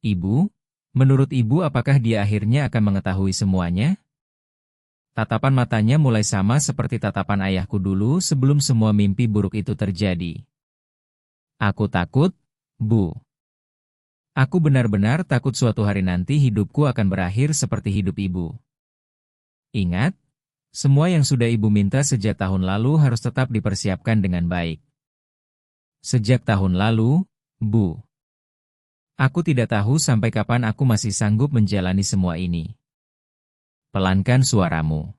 Ibu, menurut ibu apakah dia akhirnya akan mengetahui semuanya? Tatapan matanya mulai sama seperti tatapan ayahku dulu sebelum semua mimpi buruk itu terjadi. Aku takut, Bu. Aku benar-benar takut suatu hari nanti hidupku akan berakhir seperti hidup ibu. Ingat, semua yang sudah ibu minta sejak tahun lalu harus tetap dipersiapkan dengan baik. Sejak tahun lalu, Bu. Aku tidak tahu sampai kapan aku masih sanggup menjalani semua ini. Pelankan suaramu.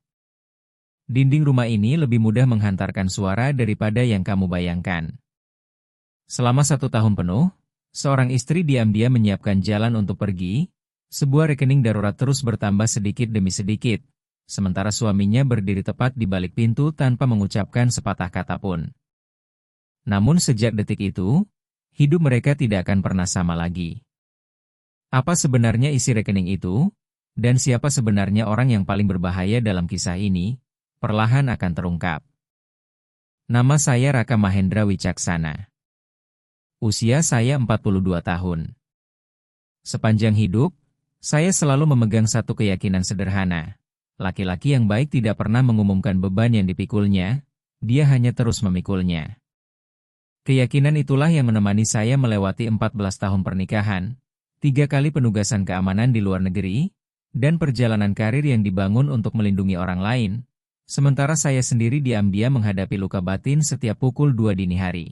Dinding rumah ini lebih mudah menghantarkan suara daripada yang kamu bayangkan. Selama 1 tahun penuh, seorang istri diam-diam menyiapkan jalan untuk pergi, sebuah rekening darurat terus bertambah sedikit demi sedikit, sementara suaminya berdiri tepat di balik pintu tanpa mengucapkan sepatah kata pun. Namun sejak detik itu, hidup mereka tidak akan pernah sama lagi. Apa sebenarnya isi rekening itu? Dan siapa sebenarnya orang yang paling berbahaya dalam kisah ini? Perlahan akan terungkap. Nama saya Raka Mahendra Wicaksana. Usia saya 42 tahun. Sepanjang hidup, saya selalu memegang satu keyakinan sederhana. Laki-laki yang baik tidak pernah mengumumkan beban yang dipikulnya, dia hanya terus memikulnya. Keyakinan itulah yang menemani saya melewati 14 tahun pernikahan, 3 kali penugasan keamanan di luar negeri, dan perjalanan karir yang dibangun untuk melindungi orang lain, sementara saya sendiri diam-diam menghadapi luka batin setiap pukul 2 dini hari.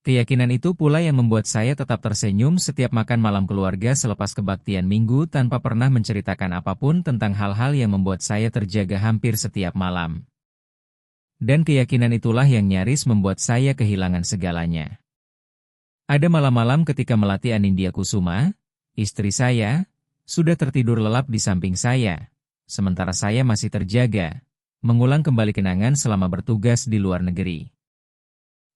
Keyakinan itu pula yang membuat saya tetap tersenyum setiap makan malam keluarga selepas kebaktian minggu tanpa pernah menceritakan apapun tentang hal-hal yang membuat saya terjaga hampir setiap malam. Dan keyakinan itulah yang nyaris membuat saya kehilangan segalanya. Ada malam-malam ketika Melati Anindya Kusuma, istri saya, sudah tertidur lelap di samping saya, sementara saya masih terjaga, mengulang kembali kenangan selama bertugas di luar negeri.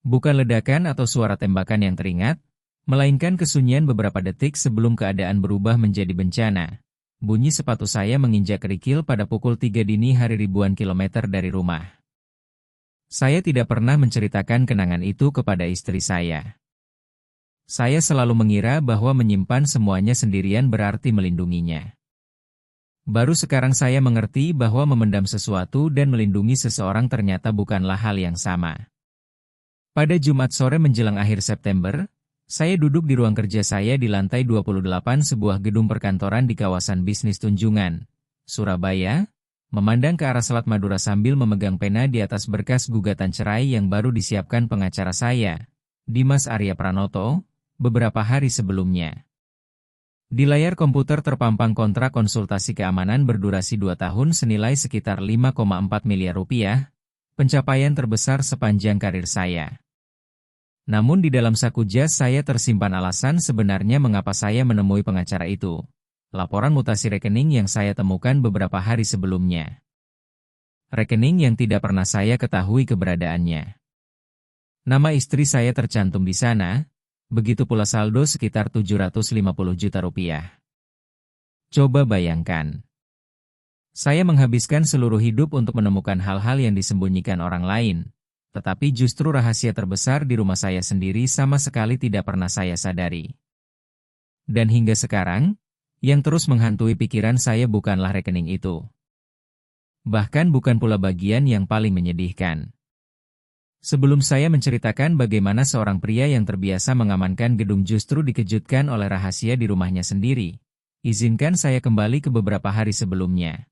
Bukan ledakan atau suara tembakan yang teringat, melainkan kesunyian beberapa detik sebelum keadaan berubah menjadi bencana. Bunyi sepatu saya menginjak kerikil pada pukul 3 dini hari ribuan kilometer dari rumah. Saya tidak pernah menceritakan kenangan itu kepada istri saya. Saya selalu mengira bahwa menyimpan semuanya sendirian berarti melindunginya. Baru sekarang saya mengerti bahwa memendam sesuatu dan melindungi seseorang ternyata bukanlah hal yang sama. Pada Jumat sore menjelang akhir September, saya duduk di ruang kerja saya di lantai 28 sebuah gedung perkantoran di kawasan bisnis Tunjungan, Surabaya, memandang ke arah Selat Madura sambil memegang pena di atas berkas gugatan cerai yang baru disiapkan pengacara saya, Dimas Arya Pranoto, beberapa hari sebelumnya. Di layar komputer terpampang kontrak konsultasi keamanan berdurasi 2 tahun senilai sekitar 5,4 miliar rupiah, pencapaian terbesar sepanjang karir saya. Namun di dalam saku jas saya tersimpan alasan sebenarnya mengapa saya menemui pengacara itu. Laporan mutasi rekening yang saya temukan beberapa hari sebelumnya. Rekening yang tidak pernah saya ketahui keberadaannya. Nama istri saya tercantum di sana, begitu pula saldo sekitar 750 juta rupiah. Coba bayangkan. Saya menghabiskan seluruh hidup untuk menemukan hal-hal yang disembunyikan orang lain. Tetapi justru rahasia terbesar di rumah saya sendiri sama sekali tidak pernah saya sadari. Dan hingga sekarang, yang terus menghantui pikiran saya bukanlah rekening itu. Bahkan bukan pula bagian yang paling menyedihkan. Sebelum saya menceritakan bagaimana seorang pria yang terbiasa mengamankan gedung justru dikejutkan oleh rahasia di rumahnya sendiri, izinkan saya kembali ke beberapa hari sebelumnya.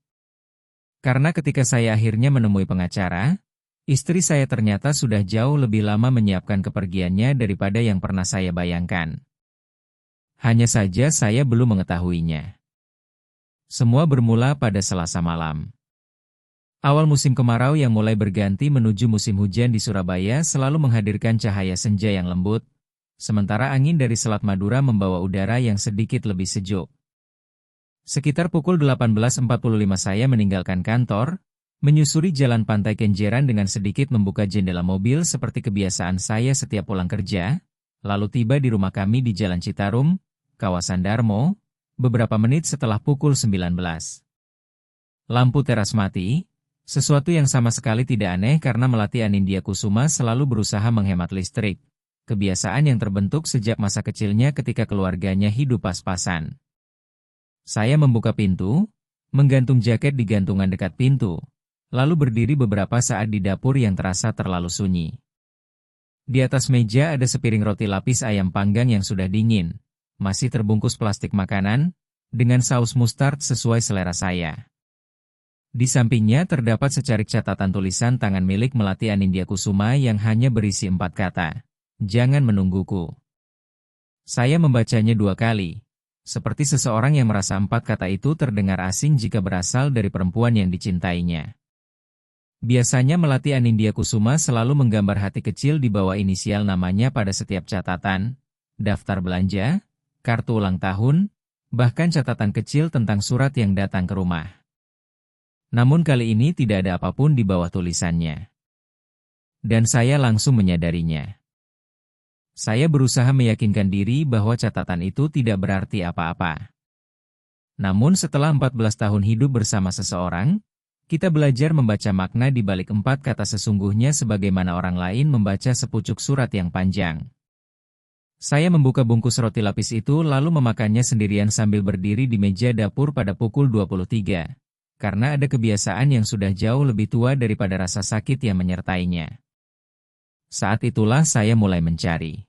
Karena ketika saya akhirnya menemui pengacara, istri saya ternyata sudah jauh lebih lama menyiapkan kepergiannya daripada yang pernah saya bayangkan. Hanya saja saya belum mengetahuinya. Semua bermula pada Selasa malam. Awal musim kemarau yang mulai berganti menuju musim hujan di Surabaya selalu menghadirkan cahaya senja yang lembut, sementara angin dari Selat Madura membawa udara yang sedikit lebih sejuk. Sekitar pukul 18.45 saya meninggalkan kantor, menyusuri jalan pantai Kenjeran dengan sedikit membuka jendela mobil seperti kebiasaan saya setiap pulang kerja, lalu tiba di rumah kami di Jalan Citarum, kawasan Darmo, beberapa menit setelah pukul 19. Lampu teras mati, sesuatu yang sama sekali tidak aneh karena Melati Anindya Kusuma selalu berusaha menghemat listrik, kebiasaan yang terbentuk sejak masa kecilnya ketika keluarganya hidup pas-pasan. Saya membuka pintu, menggantung jaket di gantungan dekat pintu, lalu berdiri beberapa saat di dapur yang terasa terlalu sunyi. Di atas meja ada sepiring roti lapis ayam panggang yang sudah dingin, masih terbungkus plastik makanan, dengan saus mustard sesuai selera saya. Di sampingnya terdapat secarik catatan tulisan tangan milik Melati Anindya Kusuma yang hanya berisi 4 kata. Jangan menungguku. Saya membacanya 2 kali. Seperti seseorang yang merasa 4 kata itu terdengar asing jika berasal dari perempuan yang dicintainya. Biasanya Melati Anindya Kusuma selalu menggambar hati kecil di bawah inisial namanya pada setiap catatan, daftar belanja, kartu ulang tahun, bahkan catatan kecil tentang surat yang datang ke rumah. Namun kali ini tidak ada apapun di bawah tulisannya. Dan saya langsung menyadarinya. Saya berusaha meyakinkan diri bahwa catatan itu tidak berarti apa-apa. Namun setelah 14 tahun hidup bersama seseorang, kita belajar membaca makna di balik 4 kata sesungguhnya sebagaimana orang lain membaca sepucuk surat yang panjang. Saya membuka bungkus roti lapis itu lalu memakannya sendirian sambil berdiri di meja dapur pada pukul 23. Karena ada kebiasaan yang sudah jauh lebih tua daripada rasa sakit yang menyertainya. Saat itulah saya mulai mencari.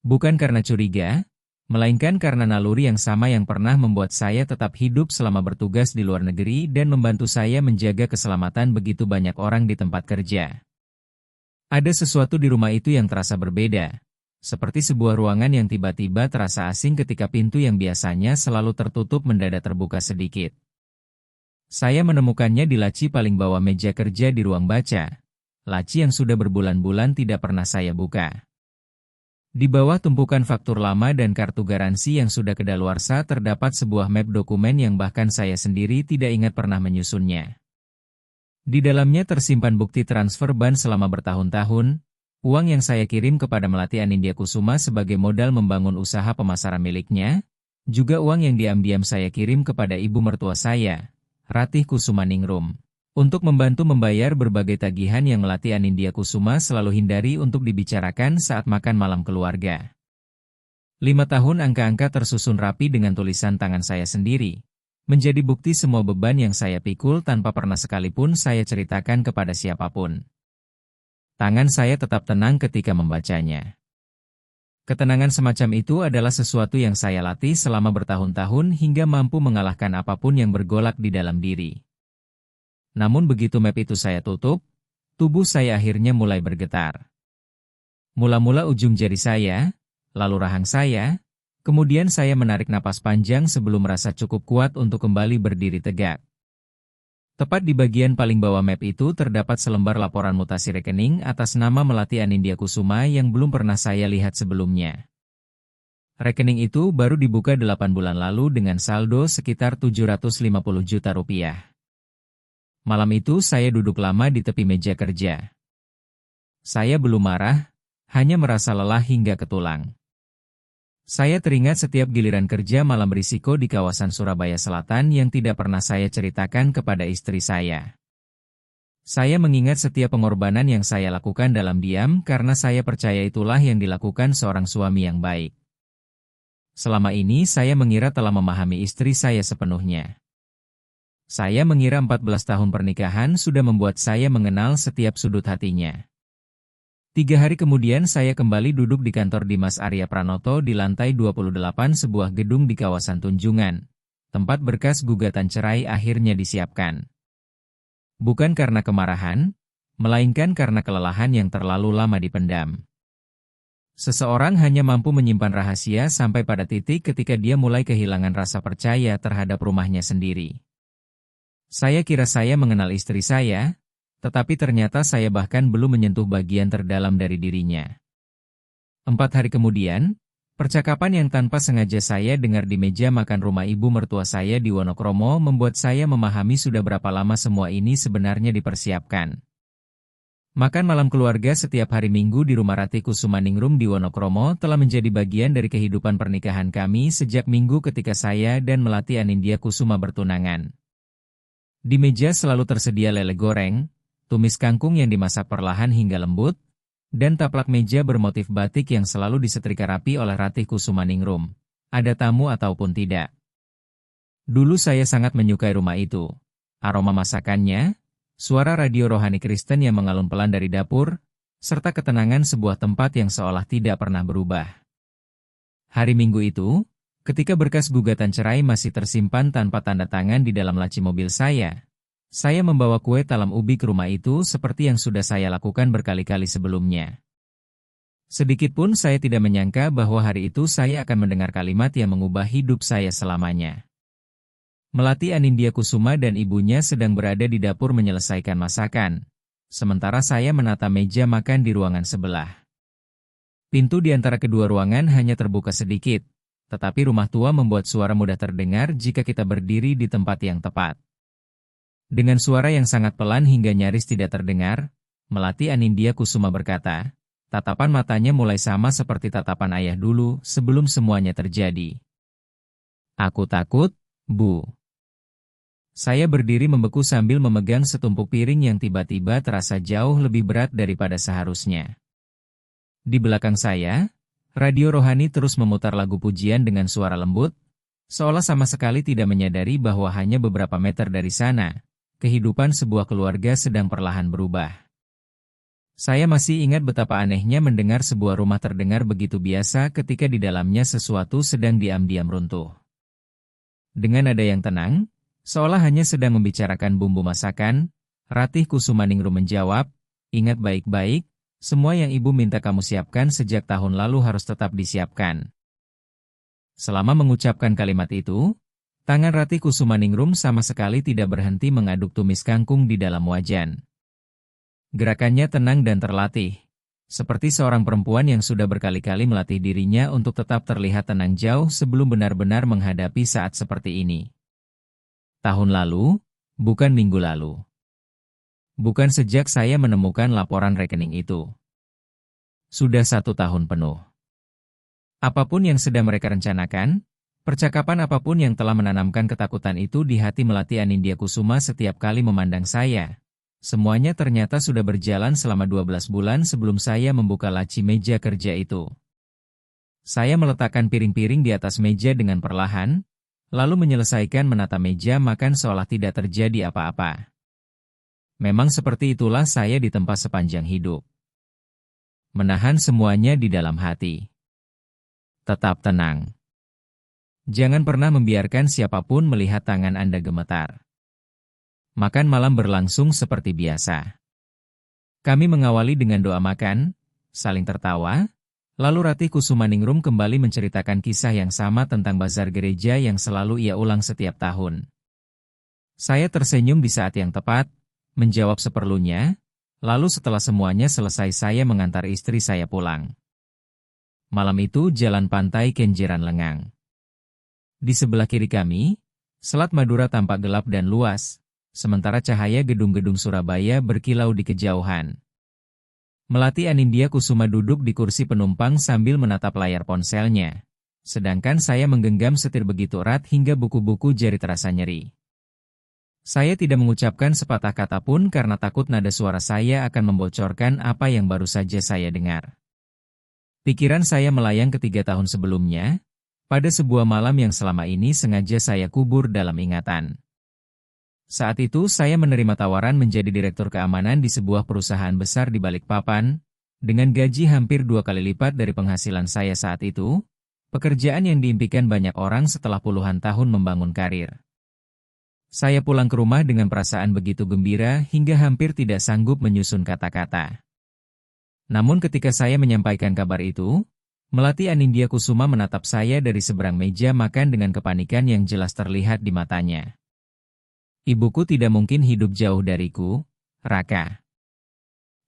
Bukan karena curiga, melainkan karena naluri yang sama yang pernah membuat saya tetap hidup selama bertugas di luar negeri dan membantu saya menjaga keselamatan begitu banyak orang di tempat kerja. Ada sesuatu di rumah itu yang terasa berbeda, seperti sebuah ruangan yang tiba-tiba terasa asing ketika pintu yang biasanya selalu tertutup mendadak terbuka sedikit. Saya menemukannya di laci paling bawah meja kerja di ruang baca. Laci yang sudah berbulan-bulan tidak pernah saya buka. Di bawah tumpukan faktur lama dan kartu garansi yang sudah kedaluarsa terdapat sebuah map dokumen yang bahkan saya sendiri tidak ingat pernah menyusunnya. Di dalamnya tersimpan bukti transfer ban selama bertahun-tahun, uang yang saya kirim kepada Melati Anindya Kusuma sebagai modal membangun usaha pemasaran miliknya, juga uang yang diam-diam saya kirim kepada ibu mertua saya, Ratih Kusumaningrum, untuk membantu membayar berbagai tagihan yang Melati Anindya Kusuma selalu hindari untuk dibicarakan saat makan malam keluarga. 5 tahun angka-angka tersusun rapi dengan tulisan tangan saya sendiri, menjadi bukti semua beban yang saya pikul tanpa pernah sekalipun saya ceritakan kepada siapapun. Tangan saya tetap tenang ketika membacanya. Ketenangan semacam itu adalah sesuatu yang saya latih selama bertahun-tahun hingga mampu mengalahkan apapun yang bergolak di dalam diri. Namun begitu map itu saya tutup, tubuh saya akhirnya mulai bergetar. Mula-mula ujung jari saya, lalu rahang saya, kemudian saya menarik napas panjang sebelum merasa cukup kuat untuk kembali berdiri tegak. Tepat di bagian paling bawah map itu terdapat selembar laporan mutasi rekening atas nama Melati Anindya Kusuma yang belum pernah saya lihat sebelumnya. Rekening itu baru dibuka 8 bulan lalu dengan saldo sekitar 750 juta rupiah. Malam itu saya duduk lama di tepi meja kerja. Saya belum marah, hanya merasa lelah hingga ketulang. Saya teringat setiap giliran kerja malam risiko di kawasan Surabaya Selatan yang tidak pernah saya ceritakan kepada istri saya. Saya mengingat setiap pengorbanan yang saya lakukan dalam diam karena saya percaya itulah yang dilakukan seorang suami yang baik. Selama ini saya mengira telah memahami istri saya sepenuhnya. Saya mengira 14 tahun pernikahan sudah membuat saya mengenal setiap sudut hatinya. 3 hari kemudian saya kembali duduk di kantor Dimas Arya Pranoto di lantai 28 sebuah gedung di kawasan Tunjungan. Tempat berkas gugatan cerai akhirnya disiapkan. Bukan karena kemarahan, melainkan karena kelelahan yang terlalu lama dipendam. Seseorang hanya mampu menyimpan rahasia sampai pada titik ketika dia mulai kehilangan rasa percaya terhadap rumahnya sendiri. Saya kira saya mengenal istri saya, tetapi ternyata saya bahkan belum menyentuh bagian terdalam dari dirinya. 4 hari kemudian, percakapan yang tanpa sengaja saya dengar di meja makan rumah ibu mertua saya di Wonokromo membuat saya memahami sudah berapa lama semua ini sebenarnya dipersiapkan. Makan malam keluarga setiap hari Minggu di rumah Ratih Kusumaningrum di Wonokromo telah menjadi bagian dari kehidupan pernikahan kami sejak minggu ketika saya dan Melati Anindya Kusuma bertunangan. Di meja selalu tersedia lele goreng, tumis kangkung yang dimasak perlahan hingga lembut, dan taplak meja bermotif batik yang selalu disetrika rapi oleh Ratih Kusumaningrum. Ada tamu ataupun tidak. Dulu saya sangat menyukai rumah itu. Aroma masakannya, suara radio rohani Kristen yang mengalun pelan dari dapur, serta ketenangan sebuah tempat yang seolah tidak pernah berubah. Hari Minggu itu, ketika berkas gugatan cerai masih tersimpan tanpa tanda tangan di dalam laci mobil saya membawa kue talam ubi ke rumah itu seperti yang sudah saya lakukan berkali-kali sebelumnya. Sedikitpun saya tidak menyangka bahwa hari itu saya akan mendengar kalimat yang mengubah hidup saya selamanya. Melati Anindya Kusuma dan ibunya sedang berada di dapur menyelesaikan masakan, sementara saya menata meja makan di ruangan sebelah. Pintu di antara kedua ruangan hanya terbuka sedikit, tetapi rumah tua membuat suara mudah terdengar jika kita berdiri di tempat yang tepat. Dengan suara yang sangat pelan hingga nyaris tidak terdengar, Melati Anindya Kusuma berkata, tatapan matanya mulai sama seperti tatapan ayah dulu sebelum semuanya terjadi. Aku takut, Bu. Saya berdiri membeku sambil memegang setumpuk piring yang tiba-tiba terasa jauh lebih berat daripada seharusnya. Di belakang saya, radio rohani terus memutar lagu pujian dengan suara lembut, seolah sama sekali tidak menyadari bahwa hanya beberapa meter dari sana, kehidupan sebuah keluarga sedang perlahan berubah. Saya masih ingat betapa anehnya mendengar sebuah rumah terdengar begitu biasa ketika di dalamnya sesuatu sedang diam-diam runtuh. Dengan nada yang tenang, seolah hanya sedang membicarakan bumbu masakan, Ratih Kusumaningrum menjawab, ingat baik-baik, semua yang ibu minta kamu siapkan sejak tahun lalu harus tetap disiapkan. Selama mengucapkan kalimat itu, tangan Ratih Kusumaningrum sama sekali tidak berhenti mengaduk tumis kangkung di dalam wajan. Gerakannya tenang dan terlatih, seperti seorang perempuan yang sudah berkali-kali melatih dirinya untuk tetap terlihat tenang jauh sebelum benar-benar menghadapi saat seperti ini. Tahun lalu, bukan minggu lalu. Bukan sejak saya menemukan laporan rekening itu. Sudah 1 tahun penuh. Apapun yang sedang mereka rencanakan, percakapan apapun yang telah menanamkan ketakutan itu di hati Melati Anindya Kusuma setiap kali memandang saya, semuanya ternyata sudah berjalan selama 12 bulan sebelum saya membuka laci meja kerja itu. Saya meletakkan piring-piring di atas meja dengan perlahan, lalu menyelesaikan menata meja makan seolah tidak terjadi apa-apa. Memang seperti itulah saya ditempa sepanjang hidup. Menahan semuanya di dalam hati. Tetap tenang. Jangan pernah membiarkan siapapun melihat tangan Anda gemetar. Makan malam berlangsung seperti biasa. Kami mengawali dengan doa makan, saling tertawa, lalu Ratih Kusumaningrum kembali menceritakan kisah yang sama tentang bazar gereja yang selalu ia ulang setiap tahun. Saya tersenyum di saat yang tepat, menjawab seperlunya, lalu setelah semuanya selesai saya mengantar istri saya pulang. Malam itu jalan pantai Kenjeran lengang. Di sebelah kiri kami, Selat Madura tampak gelap dan luas, sementara cahaya gedung-gedung Surabaya berkilau di kejauhan. Melati Anindya Kusuma duduk di kursi penumpang sambil menatap layar ponselnya, sedangkan saya menggenggam setir begitu erat hingga buku-buku jari terasa nyeri. Saya tidak mengucapkan sepatah kata pun karena takut nada suara saya akan membocorkan apa yang baru saja saya dengar. Pikiran saya melayang ke 3 tahun sebelumnya, pada sebuah malam yang selama ini sengaja saya kubur dalam ingatan. Saat itu saya menerima tawaran menjadi direktur keamanan di sebuah perusahaan besar di Balikpapan, dengan gaji hampir 2 kali lipat dari penghasilan saya saat itu, pekerjaan yang diimpikan banyak orang setelah puluhan tahun membangun karir. Saya pulang ke rumah dengan perasaan begitu gembira hingga hampir tidak sanggup menyusun kata-kata. Namun ketika saya menyampaikan kabar itu, Melati Anindya Kusuma menatap saya dari seberang meja makan dengan kepanikan yang jelas terlihat di matanya. Ibuku tidak mungkin hidup jauh dariku, Raka.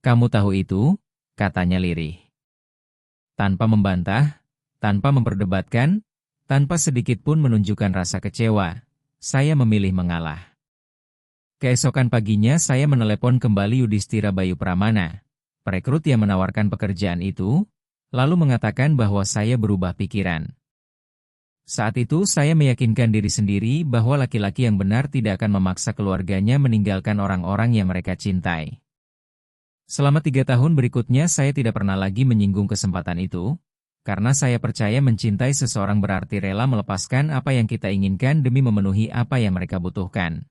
Kamu tahu itu, katanya lirih. Tanpa membantah, tanpa memperdebatkan, tanpa sedikit pun menunjukkan rasa kecewa, saya memilih mengalah. Keesokan paginya saya menelepon kembali Yudhistira Bayu Pramana, perekrut yang menawarkan pekerjaan itu, lalu mengatakan bahwa saya berubah pikiran. Saat itu saya meyakinkan diri sendiri bahwa laki-laki yang benar tidak akan memaksa keluarganya meninggalkan orang-orang yang mereka cintai. Selama 3 tahun berikutnya saya tidak pernah lagi menyinggung kesempatan itu, karena saya percaya mencintai seseorang berarti rela melepaskan apa yang kita inginkan demi memenuhi apa yang mereka butuhkan.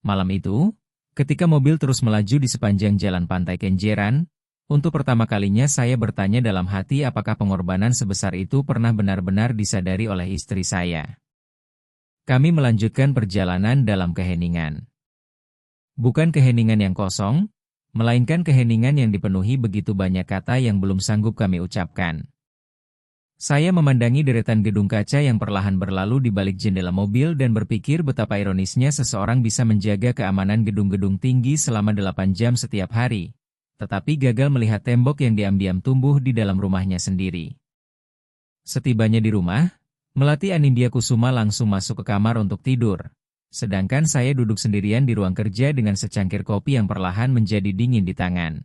Malam itu, ketika mobil terus melaju di sepanjang jalan pantai Kenjeran, untuk pertama kalinya saya bertanya dalam hati apakah pengorbanan sebesar itu pernah benar-benar disadari oleh istri saya. Kami melanjutkan perjalanan dalam keheningan. Bukan keheningan yang kosong, melainkan keheningan yang dipenuhi begitu banyak kata yang belum sanggup kami ucapkan. Saya memandangi deretan gedung kaca yang perlahan berlalu di balik jendela mobil dan berpikir betapa ironisnya seseorang bisa menjaga keamanan gedung-gedung tinggi selama 8 jam setiap hari, tetapi gagal melihat tembok yang diam-diam tumbuh di dalam rumahnya sendiri. Setibanya di rumah, Melati Anindya Kusuma langsung masuk ke kamar untuk tidur. Sedangkan saya duduk sendirian di ruang kerja dengan secangkir kopi yang perlahan menjadi dingin di tangan.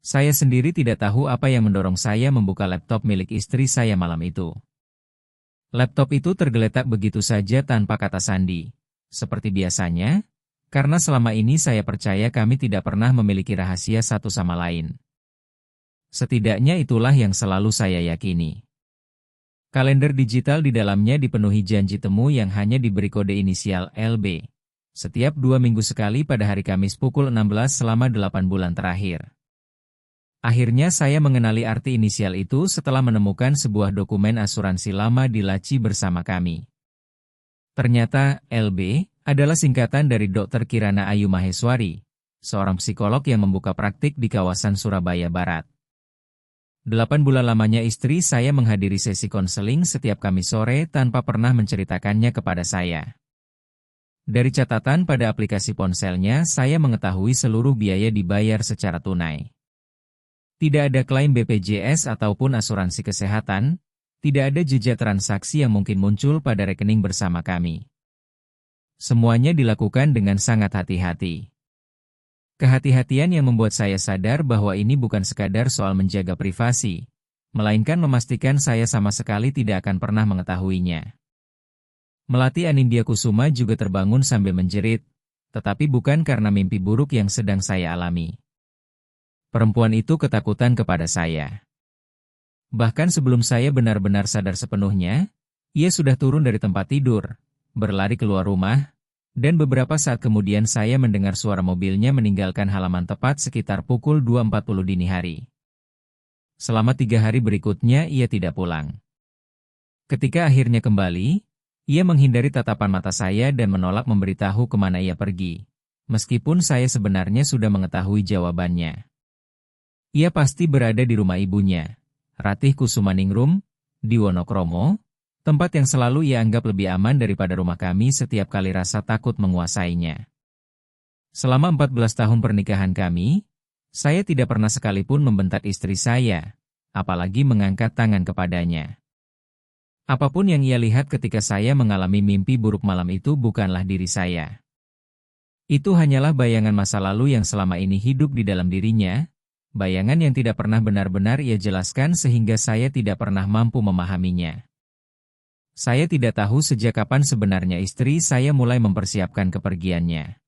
Saya sendiri tidak tahu apa yang mendorong saya membuka laptop milik istri saya malam itu. Laptop itu tergeletak begitu saja tanpa kata sandi. Seperti biasanya, karena selama ini saya percaya kami tidak pernah memiliki rahasia satu sama lain. Setidaknya itulah yang selalu saya yakini. Kalender digital di dalamnya dipenuhi janji temu yang hanya diberi kode inisial LB. Setiap 2 minggu sekali pada hari Kamis pukul 16 selama 8 bulan terakhir. Akhirnya saya mengenali arti inisial itu setelah menemukan sebuah dokumen asuransi lama di laci bersama kami. Ternyata, LB adalah singkatan dari Dr. Kirana Ayu Maheswari, seorang psikolog yang membuka praktik di kawasan Surabaya Barat. 8 bulan lamanya istri saya menghadiri sesi konseling setiap Kamis sore tanpa pernah menceritakannya kepada saya. Dari catatan pada aplikasi ponselnya, saya mengetahui seluruh biaya dibayar secara tunai. Tidak ada klaim BPJS ataupun asuransi kesehatan, tidak ada jejak transaksi yang mungkin muncul pada rekening bersama kami. Semuanya dilakukan dengan sangat hati-hati. Kehati-hatian yang membuat saya sadar bahwa ini bukan sekadar soal menjaga privasi, melainkan memastikan saya sama sekali tidak akan pernah mengetahuinya. Melati Anindya Kusuma juga terbangun sambil menjerit, tetapi bukan karena mimpi buruk yang sedang saya alami. Perempuan itu ketakutan kepada saya. Bahkan sebelum saya benar-benar sadar sepenuhnya, ia sudah turun dari tempat tidur, berlari keluar rumah, dan beberapa saat kemudian saya mendengar suara mobilnya meninggalkan halaman tepat sekitar pukul 2.40 dini hari. Selama 3 hari berikutnya ia tidak pulang. Ketika akhirnya kembali, ia menghindari tatapan mata saya dan menolak memberitahu kemana ia pergi, meskipun saya sebenarnya sudah mengetahui jawabannya. Ia pasti berada di rumah ibunya, Ratih Kusumaningrum, di Wonokromo, tempat yang selalu ia anggap lebih aman daripada rumah kami setiap kali rasa takut menguasainya. Selama 14 tahun pernikahan kami, saya tidak pernah sekalipun membentak istri saya, apalagi mengangkat tangan kepadanya. Apapun yang ia lihat ketika saya mengalami mimpi buruk malam itu bukanlah diri saya. Itu hanyalah bayangan masa lalu yang selama ini hidup di dalam dirinya, bayangan yang tidak pernah benar-benar ia jelaskan sehingga saya tidak pernah mampu memahaminya. Saya tidak tahu sejak kapan sebenarnya istri saya mulai mempersiapkan kepergiannya.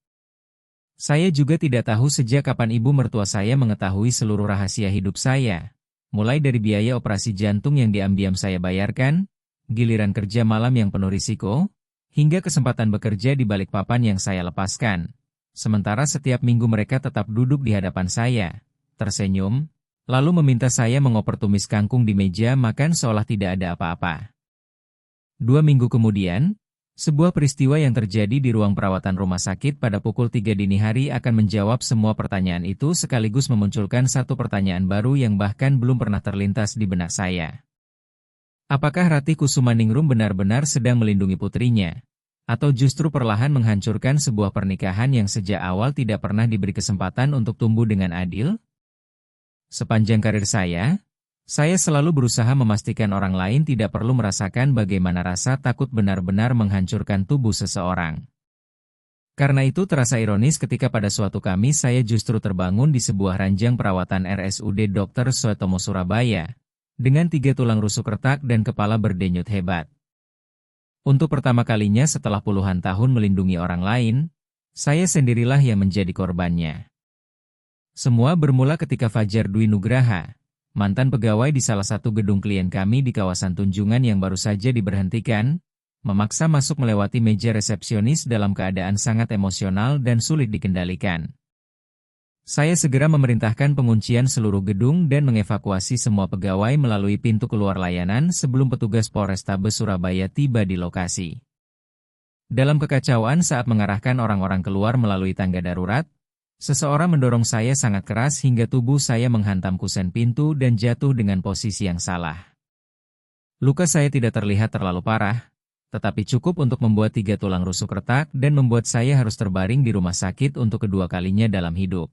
Saya juga tidak tahu sejak kapan ibu mertua saya mengetahui seluruh rahasia hidup saya, mulai dari biaya operasi jantung yang diam-diam saya bayarkan, giliran kerja malam yang penuh risiko, hingga kesempatan bekerja di Balikpapan yang saya lepaskan. Sementara setiap minggu mereka tetap duduk di hadapan saya, tersenyum, lalu meminta saya mengoper tumis kangkung di meja makan seolah tidak ada apa-apa. 2 minggu kemudian, sebuah peristiwa yang terjadi di ruang perawatan rumah sakit pada pukul 3 dini hari akan menjawab semua pertanyaan itu sekaligus memunculkan satu pertanyaan baru yang bahkan belum pernah terlintas di benak saya. Apakah Ratih Kusumaningrum benar-benar sedang melindungi putrinya? Atau justru perlahan menghancurkan sebuah pernikahan yang sejak awal tidak pernah diberi kesempatan untuk tumbuh dengan adil? Sepanjang karir saya selalu berusaha memastikan orang lain tidak perlu merasakan bagaimana rasa takut benar-benar menghancurkan tubuh seseorang. Karena itu terasa ironis ketika pada suatu Kamis saya justru terbangun di sebuah ranjang perawatan RSUD Dr. Suetomo Surabaya, dengan 3 tulang rusuk retak dan kepala berdenyut hebat. Untuk pertama kalinya setelah puluhan tahun melindungi orang lain, saya sendirilah yang menjadi korbannya. Semua bermula ketika Fajar Dwi Nugraha, mantan pegawai di salah satu gedung klien kami di kawasan Tunjungan yang baru saja diberhentikan, memaksa masuk melewati meja resepsionis dalam keadaan sangat emosional dan sulit dikendalikan. Saya segera memerintahkan penguncian seluruh gedung dan mengevakuasi semua pegawai melalui pintu keluar layanan sebelum petugas Polrestabes Surabaya tiba di lokasi. Dalam kekacauan saat mengarahkan orang-orang keluar melalui tangga darurat, seseorang mendorong saya sangat keras hingga tubuh saya menghantam kusen pintu dan jatuh dengan posisi yang salah. Luka saya tidak terlihat terlalu parah, tetapi cukup untuk membuat 3 tulang rusuk retak dan membuat saya harus terbaring di rumah sakit untuk kedua kalinya dalam hidup.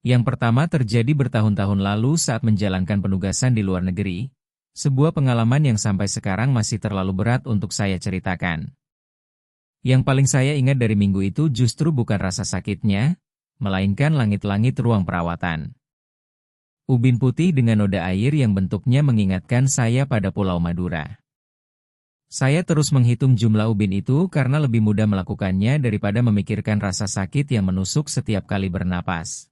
Yang pertama terjadi bertahun-tahun lalu saat menjalankan penugasan di luar negeri, sebuah pengalaman yang sampai sekarang masih terlalu berat untuk saya ceritakan. Yang paling saya ingat dari minggu itu justru bukan rasa sakitnya, melainkan langit-langit ruang perawatan. Ubin putih dengan noda air yang bentuknya mengingatkan saya pada Pulau Madura. Saya terus menghitung jumlah ubin itu karena lebih mudah melakukannya daripada memikirkan rasa sakit yang menusuk setiap kali bernapas.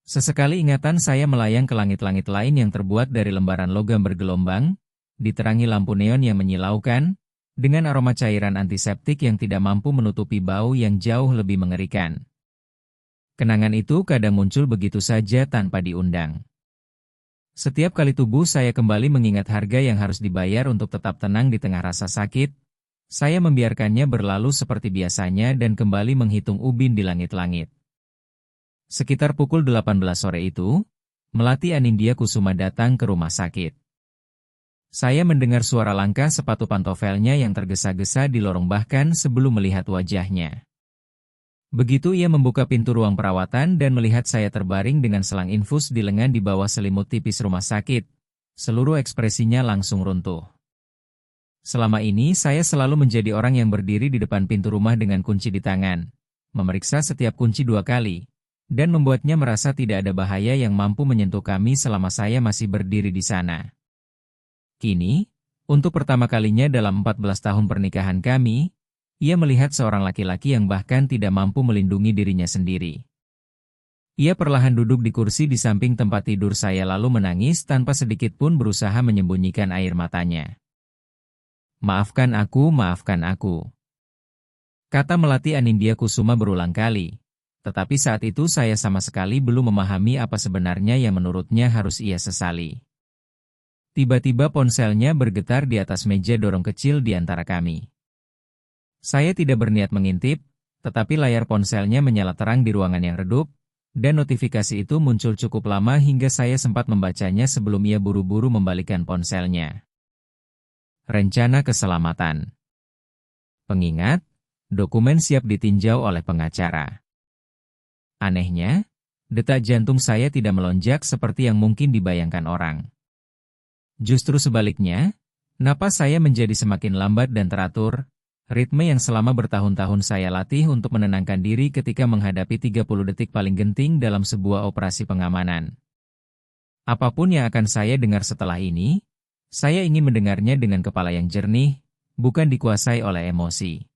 Sesekali ingatan saya melayang ke langit-langit lain yang terbuat dari lembaran logam bergelombang, diterangi lampu neon yang menyilaukan, dengan aroma cairan antiseptik yang tidak mampu menutupi bau yang jauh lebih mengerikan. Kenangan itu kadang muncul begitu saja tanpa diundang. Setiap kali tubuh saya kembali mengingat harga yang harus dibayar untuk tetap tenang di tengah rasa sakit, saya membiarkannya berlalu seperti biasanya dan kembali menghitung ubin di langit-langit. Sekitar pukul 18 sore itu, Melati Anindya Kusuma datang ke rumah sakit. Saya mendengar suara langkah sepatu pantofelnya yang tergesa-gesa di lorong bahkan sebelum melihat wajahnya. Begitu ia membuka pintu ruang perawatan dan melihat saya terbaring dengan selang infus di lengan di bawah selimut tipis rumah sakit, seluruh ekspresinya langsung runtuh. Selama ini saya selalu menjadi orang yang berdiri di depan pintu rumah dengan kunci di tangan, memeriksa setiap kunci 2 kali, dan membuatnya merasa tidak ada bahaya yang mampu menyentuh kami selama saya masih berdiri di sana. Kini, untuk pertama kalinya dalam 14 tahun pernikahan kami, ia melihat seorang laki-laki yang bahkan tidak mampu melindungi dirinya sendiri. Ia perlahan duduk di kursi di samping tempat tidur saya lalu menangis tanpa sedikit pun berusaha menyembunyikan air matanya. Maafkan aku, kata Melati Anindya Kusuma berulang kali. Tetapi saat itu saya sama sekali belum memahami apa sebenarnya yang menurutnya harus ia sesali. Tiba-tiba ponselnya bergetar di atas meja dorong kecil di antara kami. Saya tidak berniat mengintip, tetapi layar ponselnya menyala terang di ruangan yang redup, dan notifikasi itu muncul cukup lama hingga saya sempat membacanya sebelum ia buru-buru membalikkan ponselnya. Rencana keselamatan. Pengingat, dokumen siap ditinjau oleh pengacara. Anehnya, detak jantung saya tidak melonjak seperti yang mungkin dibayangkan orang. Justru sebaliknya, napas saya menjadi semakin lambat dan teratur, ritme yang selama bertahun-tahun saya latih untuk menenangkan diri ketika menghadapi 30 detik paling genting dalam sebuah operasi pengamanan. Apapun yang akan saya dengar setelah ini, saya ingin mendengarnya dengan kepala yang jernih, bukan dikuasai oleh emosi.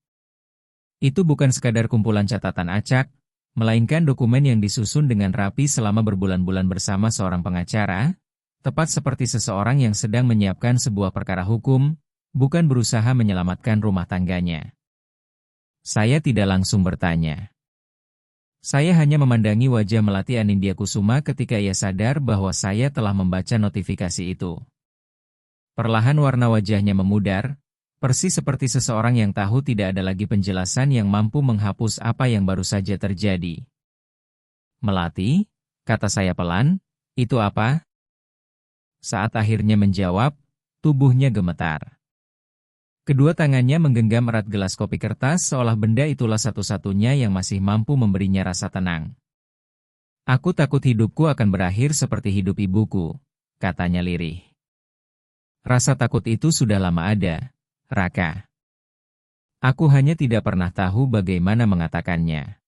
Itu bukan sekadar kumpulan catatan acak, melainkan dokumen yang disusun dengan rapi selama berbulan-bulan bersama seorang pengacara, tepat seperti seseorang yang sedang menyiapkan sebuah perkara hukum, bukan berusaha menyelamatkan rumah tangganya. Saya tidak langsung bertanya. Saya hanya memandangi wajah Melati Anindya Kusuma ketika ia sadar bahwa saya telah membaca notifikasi itu. Perlahan warna wajahnya memudar, persis seperti seseorang yang tahu tidak ada lagi penjelasan yang mampu menghapus apa yang baru saja terjadi. Melati, kata saya pelan, itu apa? Saat akhirnya menjawab, tubuhnya gemetar. Kedua tangannya menggenggam erat gelas kopi kertas seolah benda itulah satu-satunya yang masih mampu memberinya rasa tenang. Aku takut hidupku akan berakhir seperti hidup ibuku, katanya lirih. Rasa takut itu sudah lama ada, Raka. Aku hanya tidak pernah tahu bagaimana mengatakannya.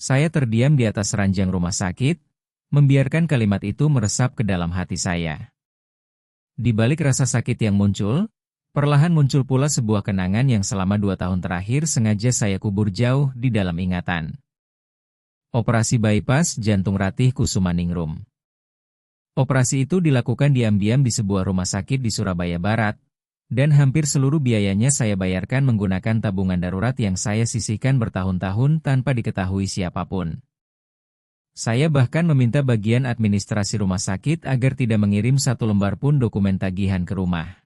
Saya terdiam di atas ranjang rumah sakit, membiarkan kalimat itu meresap ke dalam hati saya. Di balik rasa sakit yang muncul, perlahan muncul pula sebuah kenangan yang selama 2 tahun terakhir sengaja saya kubur jauh di dalam ingatan. Operasi bypass jantung Ratih Kusumaningrum. Operasi itu dilakukan diam-diam di sebuah rumah sakit di Surabaya Barat, dan hampir seluruh biayanya saya bayarkan menggunakan tabungan darurat yang saya sisihkan bertahun-tahun tanpa diketahui siapapun. Saya bahkan meminta bagian administrasi rumah sakit agar tidak mengirim satu lembar pun dokumen tagihan ke rumah.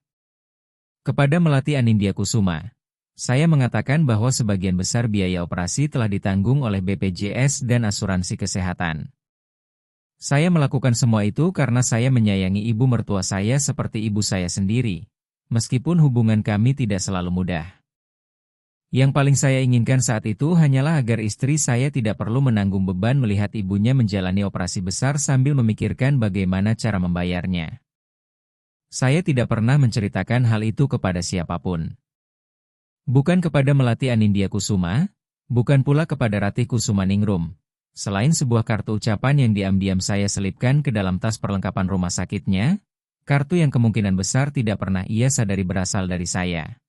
Kepada Melati Anindya Kusuma, saya mengatakan bahwa sebagian besar biaya operasi telah ditanggung oleh BPJS dan asuransi kesehatan. Saya melakukan semua itu karena saya menyayangi ibu mertua saya seperti ibu saya sendiri, meskipun hubungan kami tidak selalu mudah. Yang paling saya inginkan saat itu hanyalah agar istri saya tidak perlu menanggung beban melihat ibunya menjalani operasi besar sambil memikirkan bagaimana cara membayarnya. Saya tidak pernah menceritakan hal itu kepada siapapun. Bukan kepada Melati Anindya Kusuma, bukan pula kepada Ratih Kusumaningrum. Selain sebuah kartu ucapan yang diam-diam saya selipkan ke dalam tas perlengkapan rumah sakitnya, kartu yang kemungkinan besar tidak pernah ia sadari berasal dari saya.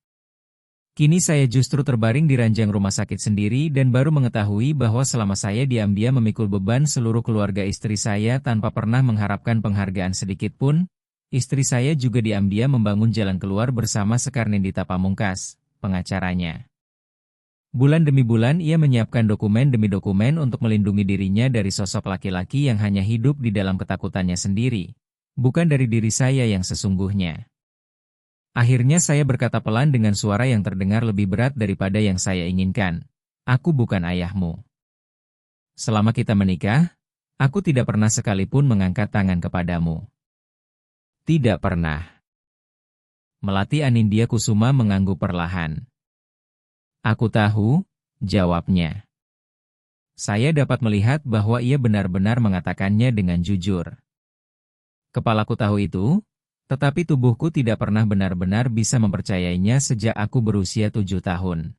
Kini saya justru terbaring di ranjang rumah sakit sendiri dan baru mengetahui bahwa selama saya diam-diam memikul beban seluruh keluarga istri saya tanpa pernah mengharapkan penghargaan sedikit pun, istri saya juga diam-diam membangun jalan keluar bersama Sekarnindita Pamungkas, pengacaranya. Bulan demi bulan ia menyiapkan dokumen demi dokumen untuk melindungi dirinya dari sosok laki-laki yang hanya hidup di dalam ketakutannya sendiri, bukan dari diri saya yang sesungguhnya. Akhirnya saya berkata pelan dengan suara yang terdengar lebih berat daripada yang saya inginkan. Aku bukan ayahmu. Selama kita menikah, aku tidak pernah sekalipun mengangkat tangan kepadamu. Tidak pernah. Melati Anindya Kusuma mengangguk perlahan. Aku tahu, jawabnya. Saya dapat melihat bahwa ia benar-benar mengatakannya dengan jujur. Kepalaku tahu itu, tetapi tubuhku tidak pernah benar-benar bisa mempercayainya sejak aku berusia 7 tahun.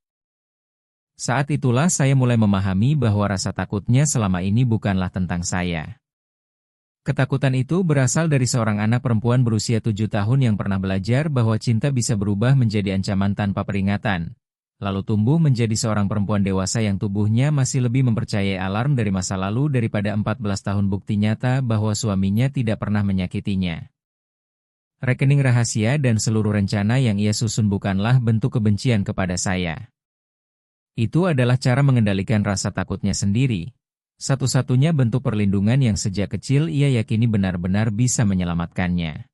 Saat itulah saya mulai memahami bahwa rasa takutnya selama ini bukanlah tentang saya. Ketakutan itu berasal dari seorang anak perempuan berusia 7 tahun yang pernah belajar bahwa cinta bisa berubah menjadi ancaman tanpa peringatan, lalu tumbuh menjadi seorang perempuan dewasa yang tubuhnya masih lebih mempercayai alarm dari masa lalu daripada 14 tahun bukti nyata bahwa suaminya tidak pernah menyakitinya. Rekening rahasia dan seluruh rencana yang ia susun bukanlah bentuk kebencian kepada saya. Itu adalah cara mengendalikan rasa takutnya sendiri. Satu-satunya bentuk perlindungan yang sejak kecil ia yakini benar-benar bisa menyelamatkannya.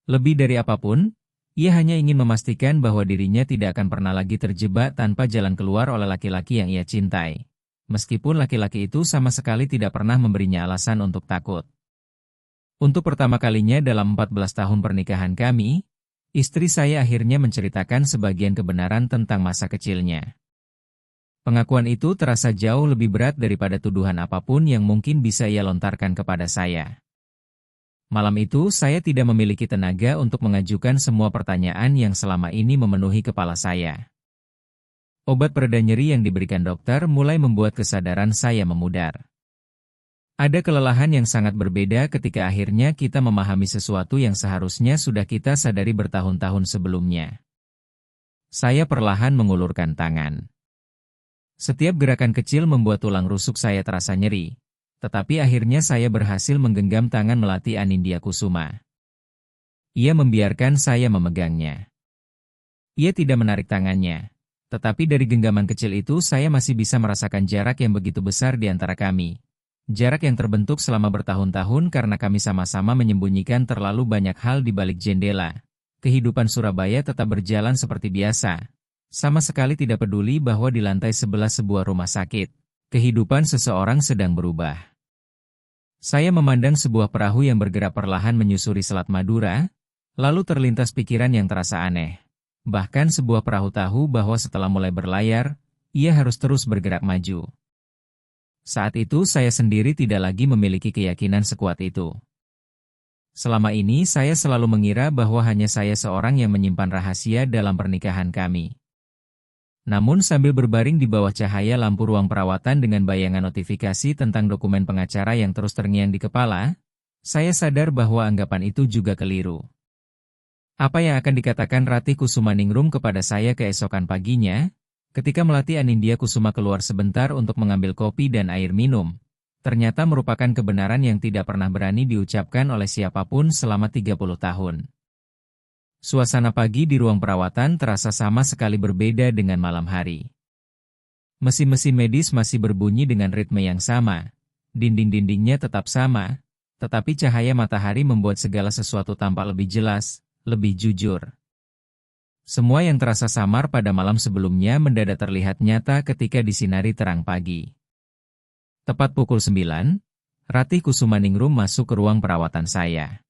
Lebih dari apapun, ia hanya ingin memastikan bahwa dirinya tidak akan pernah lagi terjebak tanpa jalan keluar oleh laki-laki yang ia cintai. Meskipun laki-laki itu sama sekali tidak pernah memberinya alasan untuk takut. Untuk pertama kalinya dalam 14 tahun pernikahan kami, istri saya akhirnya menceritakan sebagian kebenaran tentang masa kecilnya. Pengakuan itu terasa jauh lebih berat daripada tuduhan apapun yang mungkin bisa ia lontarkan kepada saya. Malam itu saya tidak memiliki tenaga untuk mengajukan semua pertanyaan yang selama ini memenuhi kepala saya. Obat pereda nyeri yang diberikan dokter mulai membuat kesadaran saya memudar. Ada kelelahan yang sangat berbeda ketika akhirnya kita memahami sesuatu yang seharusnya sudah kita sadari bertahun-tahun sebelumnya. Saya perlahan mengulurkan tangan. Setiap gerakan kecil membuat tulang rusuk saya terasa nyeri, tetapi akhirnya saya berhasil menggenggam tangan Melati Anindya Kusuma. Ia membiarkan saya memegangnya. Ia tidak menarik tangannya, tetapi dari genggaman kecil itu saya masih bisa merasakan jarak yang begitu besar di antara kami. Jarak yang terbentuk selama bertahun-tahun karena kami sama-sama menyembunyikan terlalu banyak hal di balik jendela. Kehidupan Surabaya tetap berjalan seperti biasa. Sama sekali tidak peduli bahwa di lantai sebelah sebuah rumah sakit, kehidupan seseorang sedang berubah. Saya memandang sebuah perahu yang bergerak perlahan menyusuri Selat Madura, lalu terlintas pikiran yang terasa aneh. Bahkan sebuah perahu tahu bahwa setelah mulai berlayar, ia harus terus bergerak maju. Saat itu saya sendiri tidak lagi memiliki keyakinan sekuat itu. Selama ini saya selalu mengira bahwa hanya saya seorang yang menyimpan rahasia dalam pernikahan kami. Namun sambil berbaring di bawah cahaya lampu ruang perawatan dengan bayangan notifikasi tentang dokumen pengacara yang terus terngiang di kepala, saya sadar bahwa anggapan itu juga keliru. Apa yang akan dikatakan Ratih Kusumaningrum kepada saya keesokan paginya, Ketika Melati Anindya Kusuma keluar sebentar untuk mengambil kopi dan air minum, ternyata merupakan kebenaran yang tidak pernah berani diucapkan oleh siapapun selama 30 tahun. Suasana pagi di ruang perawatan terasa sama sekali berbeda dengan malam hari. Mesin-mesin medis masih berbunyi dengan ritme yang sama, dinding-dindingnya tetap sama, tetapi cahaya matahari membuat segala sesuatu tampak lebih jelas, lebih jujur. Semua yang terasa samar pada malam sebelumnya mendadak terlihat nyata ketika disinari terang pagi. Tepat pukul 9, Ratih Kusumaningrum masuk ke ruang perawatan saya.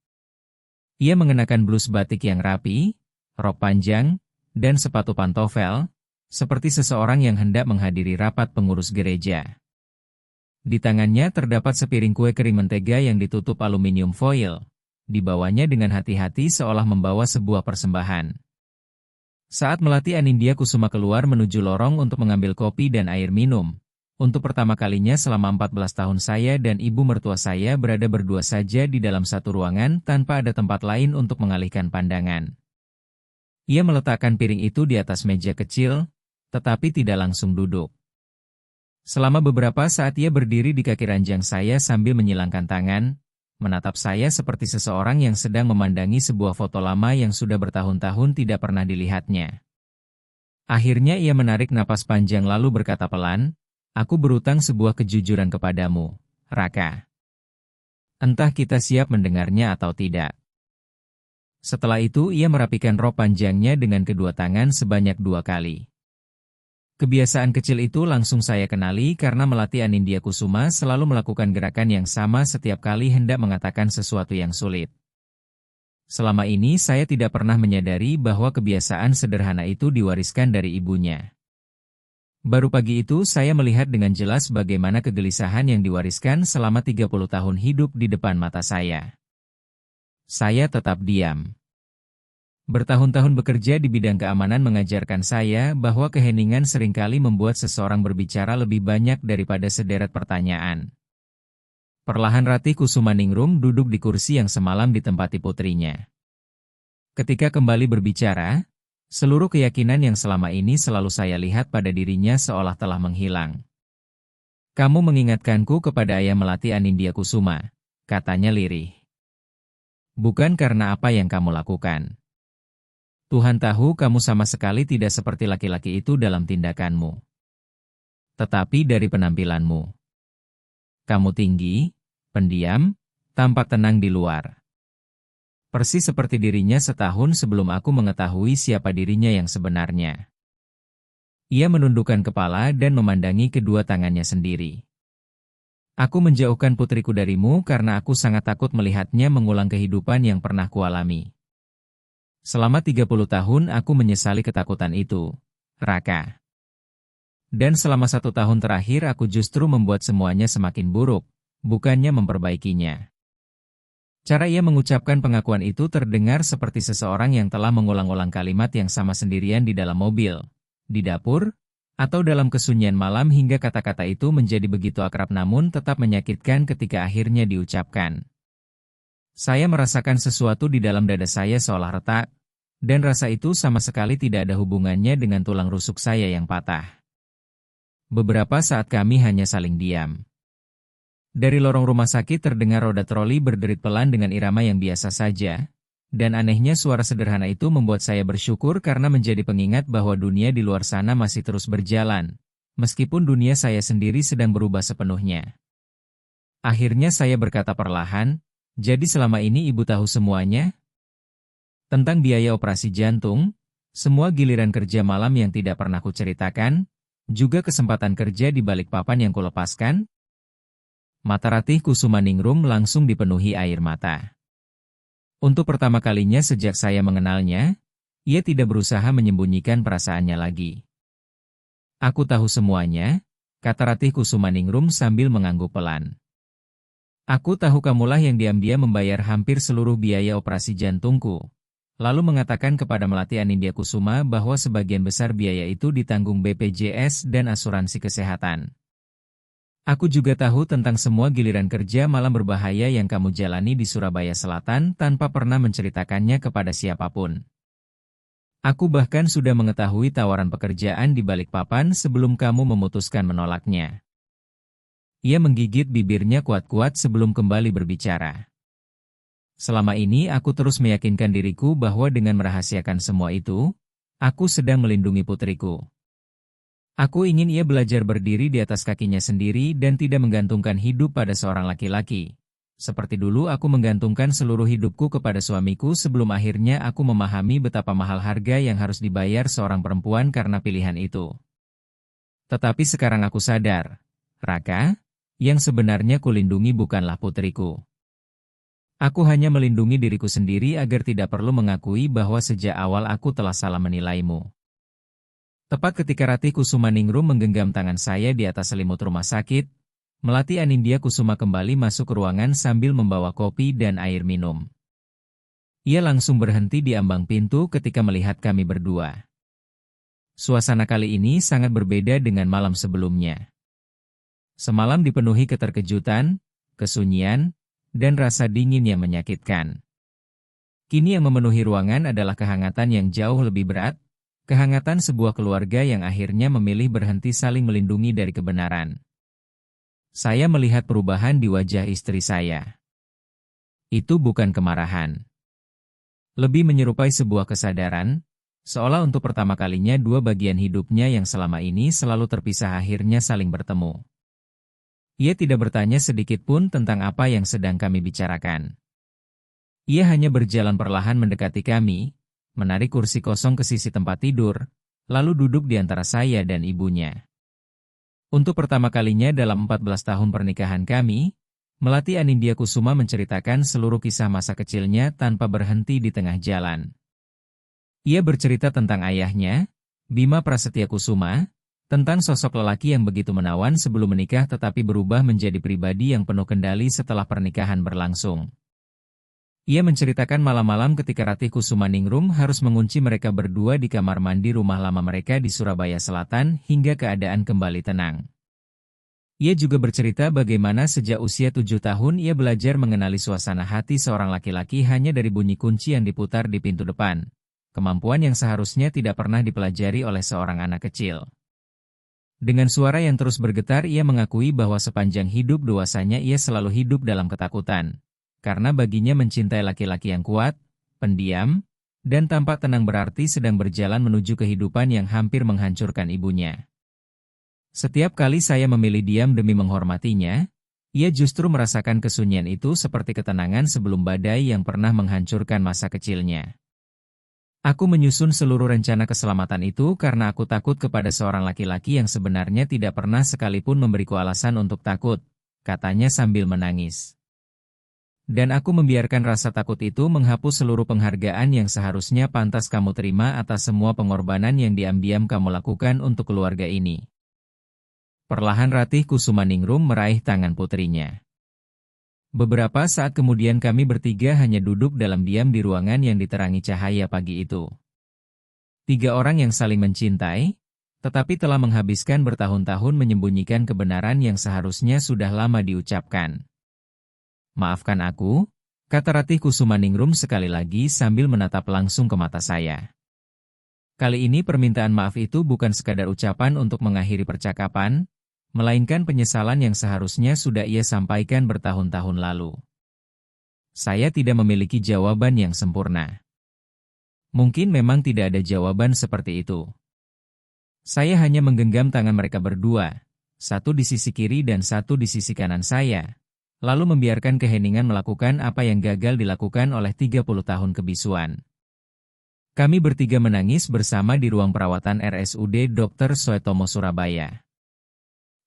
Ia mengenakan blus batik yang rapi, rok panjang, dan sepatu pantofel, seperti seseorang yang hendak menghadiri rapat pengurus gereja. Di tangannya terdapat sepiring kue kering mentega yang ditutup aluminium foil, dibawanya dengan hati-hati seolah membawa sebuah persembahan. Saat Melati Anindya Kusuma keluar menuju lorong untuk mengambil kopi dan air minum, untuk pertama kalinya selama 14 tahun saya dan ibu mertua saya berada berdua saja di dalam satu ruangan tanpa ada tempat lain untuk mengalihkan pandangan. Ia meletakkan piring itu di atas meja kecil, tetapi tidak langsung duduk. Selama beberapa saat ia berdiri di kaki ranjang saya sambil menyilangkan tangan, menatap saya seperti seseorang yang sedang memandangi sebuah foto lama yang sudah bertahun-tahun tidak pernah dilihatnya. Akhirnya ia menarik napas panjang lalu berkata pelan, "Aku berutang sebuah kejujuran kepadamu, Raka. Entah kita siap mendengarnya atau tidak." Setelah itu ia merapikan rok panjangnya dengan kedua tangan sebanyak 2 kali. Kebiasaan kecil itu langsung saya kenali karena Melati Anindya Kusuma selalu melakukan gerakan yang sama setiap kali hendak mengatakan sesuatu yang sulit. Selama ini saya tidak pernah menyadari bahwa kebiasaan sederhana itu diwariskan dari ibunya. Baru pagi itu saya melihat dengan jelas bagaimana kegelisahan yang diwariskan selama 30 tahun hidup di depan mata saya. Saya tetap diam. Bertahun-tahun bekerja di bidang keamanan mengajarkan saya bahwa keheningan seringkali membuat seseorang berbicara lebih banyak daripada sederet pertanyaan. Perlahan Ratih Kusumaningrum duduk di kursi yang semalam ditempati putrinya. Ketika kembali berbicara, seluruh keyakinan yang selama ini selalu saya lihat pada dirinya seolah telah menghilang. "Kamu mengingatkanku kepada ayah Melati Anindya Kusuma," katanya lirih. "Bukan karena apa yang kamu lakukan. Tuhan tahu kamu sama sekali tidak seperti laki-laki itu dalam tindakanmu. Tetapi dari penampilanmu. Kamu tinggi, pendiam, tampak tenang di luar. Persis seperti dirinya setahun sebelum aku mengetahui siapa dirinya yang sebenarnya." Ia menundukkan kepala dan memandangi kedua tangannya sendiri. "Aku menjauhkan putriku darimu karena aku sangat takut melihatnya mengulang kehidupan yang pernah kualami. Selama 30 tahun aku menyesali ketakutan itu, Raka. Dan selama 1 tahun terakhir aku justru membuat semuanya semakin buruk, bukannya memperbaikinya." Cara ia mengucapkan pengakuan itu terdengar seperti seseorang yang telah mengulang-ulang kalimat yang sama sendirian di dalam mobil, di dapur, atau dalam kesunyian malam hingga kata-kata itu menjadi begitu akrab namun tetap menyakitkan ketika akhirnya diucapkan. Saya merasakan sesuatu di dalam dada saya seolah retak, dan rasa itu sama sekali tidak ada hubungannya dengan tulang rusuk saya yang patah. Beberapa saat kami hanya saling diam. Dari lorong rumah sakit terdengar roda troli berderit pelan dengan irama yang biasa saja, dan anehnya suara sederhana itu membuat saya bersyukur karena menjadi pengingat bahwa dunia di luar sana masih terus berjalan, meskipun dunia saya sendiri sedang berubah sepenuhnya. Akhirnya saya berkata perlahan, "Jadi selama ini ibu tahu semuanya? Tentang biaya operasi jantung, semua giliran kerja malam yang tidak pernah kuceritakan, juga kesempatan kerja di Balikpapan yang kulepaskan?" Mata Ratih Kusumaningrum langsung dipenuhi air mata. Untuk pertama kalinya sejak saya mengenalnya, ia tidak berusaha menyembunyikan perasaannya lagi. "Aku tahu semuanya," kata Ratih Kusumaningrum sambil mengangguk pelan. "Aku tahu kamulah yang diam-diam membayar hampir seluruh biaya operasi jantungku." Lalu mengatakan kepada Melati Anindya Kusuma bahwa sebagian besar biaya itu ditanggung BPJS dan asuransi kesehatan. "Aku juga tahu tentang semua giliran kerja malam berbahaya yang kamu jalani di Surabaya Selatan tanpa pernah menceritakannya kepada siapapun. Aku bahkan sudah mengetahui tawaran pekerjaan di Balikpapan sebelum kamu memutuskan menolaknya. Ia menggigit bibirnya kuat-kuat sebelum kembali berbicara. Selama ini aku terus meyakinkan diriku bahwa dengan merahasiakan semua itu, aku sedang melindungi putriku. Aku ingin ia belajar berdiri di atas kakinya sendiri dan tidak menggantungkan hidup pada seorang laki-laki. Seperti dulu aku menggantungkan seluruh hidupku kepada suamiku sebelum akhirnya aku memahami betapa mahal harga yang harus dibayar seorang perempuan karena pilihan itu. Tetapi sekarang aku sadar, Raka, yang sebenarnya kulindungi bukanlah putriku. Aku hanya melindungi diriku sendiri agar tidak perlu mengakui bahwa sejak awal aku telah salah menilaimu. Tepat ketika Ratih Kusumaningrum menggenggam tangan saya di atas selimut rumah sakit, Melati Anindya Kusuma kembali masuk ke ruangan sambil membawa kopi dan air minum. Ia langsung berhenti di ambang pintu ketika melihat kami berdua. Suasana kali ini sangat berbeda dengan malam sebelumnya. Semalam dipenuhi keterkejutan, kesunyian, dan rasa dingin yang menyakitkan. Kini yang memenuhi ruangan adalah kehangatan yang jauh lebih berat, kehangatan sebuah keluarga yang akhirnya memilih berhenti saling melindungi dari kebenaran. Saya melihat perubahan di wajah istri saya. Itu bukan kemarahan. Lebih menyerupai sebuah kesadaran, seolah untuk pertama kalinya dua bagian hidupnya yang selama ini selalu terpisah akhirnya saling bertemu. Ia tidak bertanya sedikit pun tentang apa yang sedang kami bicarakan. Ia hanya berjalan perlahan mendekati kami, menarik kursi kosong ke sisi tempat tidur, lalu duduk di antara saya dan ibunya. Untuk pertama kalinya dalam 14 tahun pernikahan kami, Melati Anindya Kusuma menceritakan seluruh kisah masa kecilnya tanpa berhenti di tengah jalan. Ia bercerita tentang ayahnya, Bima Prasetya Kusuma, tentang sosok lelaki yang begitu menawan sebelum menikah tetapi berubah menjadi pribadi yang penuh kendali setelah pernikahan berlangsung. Ia menceritakan malam-malam ketika Ratih Kusumaningrum harus mengunci mereka berdua di kamar mandi rumah lama mereka di Surabaya Selatan hingga keadaan kembali tenang. Ia juga bercerita bagaimana sejak usia 7 tahun ia belajar mengenali suasana hati seorang laki-laki hanya dari bunyi kunci yang diputar di pintu depan. Kemampuan yang seharusnya tidak pernah dipelajari oleh seorang anak kecil. Dengan suara yang terus bergetar ia mengakui bahwa sepanjang hidup dewasanya ia selalu hidup dalam ketakutan. Karena baginya mencintai laki-laki yang kuat, pendiam, dan tampak tenang berarti sedang berjalan menuju kehidupan yang hampir menghancurkan ibunya. Setiap kali saya memilih diam demi menghormatinya, ia justru merasakan kesunyian itu seperti ketenangan sebelum badai yang pernah menghancurkan masa kecilnya. Aku menyusun seluruh rencana keselamatan itu karena aku takut kepada seorang laki-laki yang sebenarnya tidak pernah sekalipun memberiku alasan untuk takut, katanya sambil menangis. Dan aku membiarkan rasa takut itu menghapus seluruh penghargaan yang seharusnya pantas kamu terima atas semua pengorbanan yang diam-diam kamu lakukan untuk keluarga ini. Perlahan Ratih Kusumaningrum meraih tangan putrinya. Beberapa saat kemudian kami bertiga hanya duduk dalam diam di ruangan yang diterangi cahaya pagi itu. 3 orang yang saling mencintai, tetapi telah menghabiskan bertahun-tahun menyembunyikan kebenaran yang seharusnya sudah lama diucapkan. Maafkan aku, kata Ratih Kusumaningrum sekali lagi sambil menatap langsung ke mata saya. Kali ini permintaan maaf itu bukan sekadar ucapan untuk mengakhiri percakapan, melainkan penyesalan yang seharusnya sudah ia sampaikan bertahun-tahun lalu. Saya tidak memiliki jawaban yang sempurna. Mungkin memang tidak ada jawaban seperti itu. Saya hanya menggenggam tangan mereka berdua, satu di sisi kiri dan satu di sisi kanan saya, lalu membiarkan keheningan melakukan apa yang gagal dilakukan oleh 30 tahun kebisuan. Kami bertiga menangis bersama di ruang perawatan RSUD Dr. Soetomo Surabaya.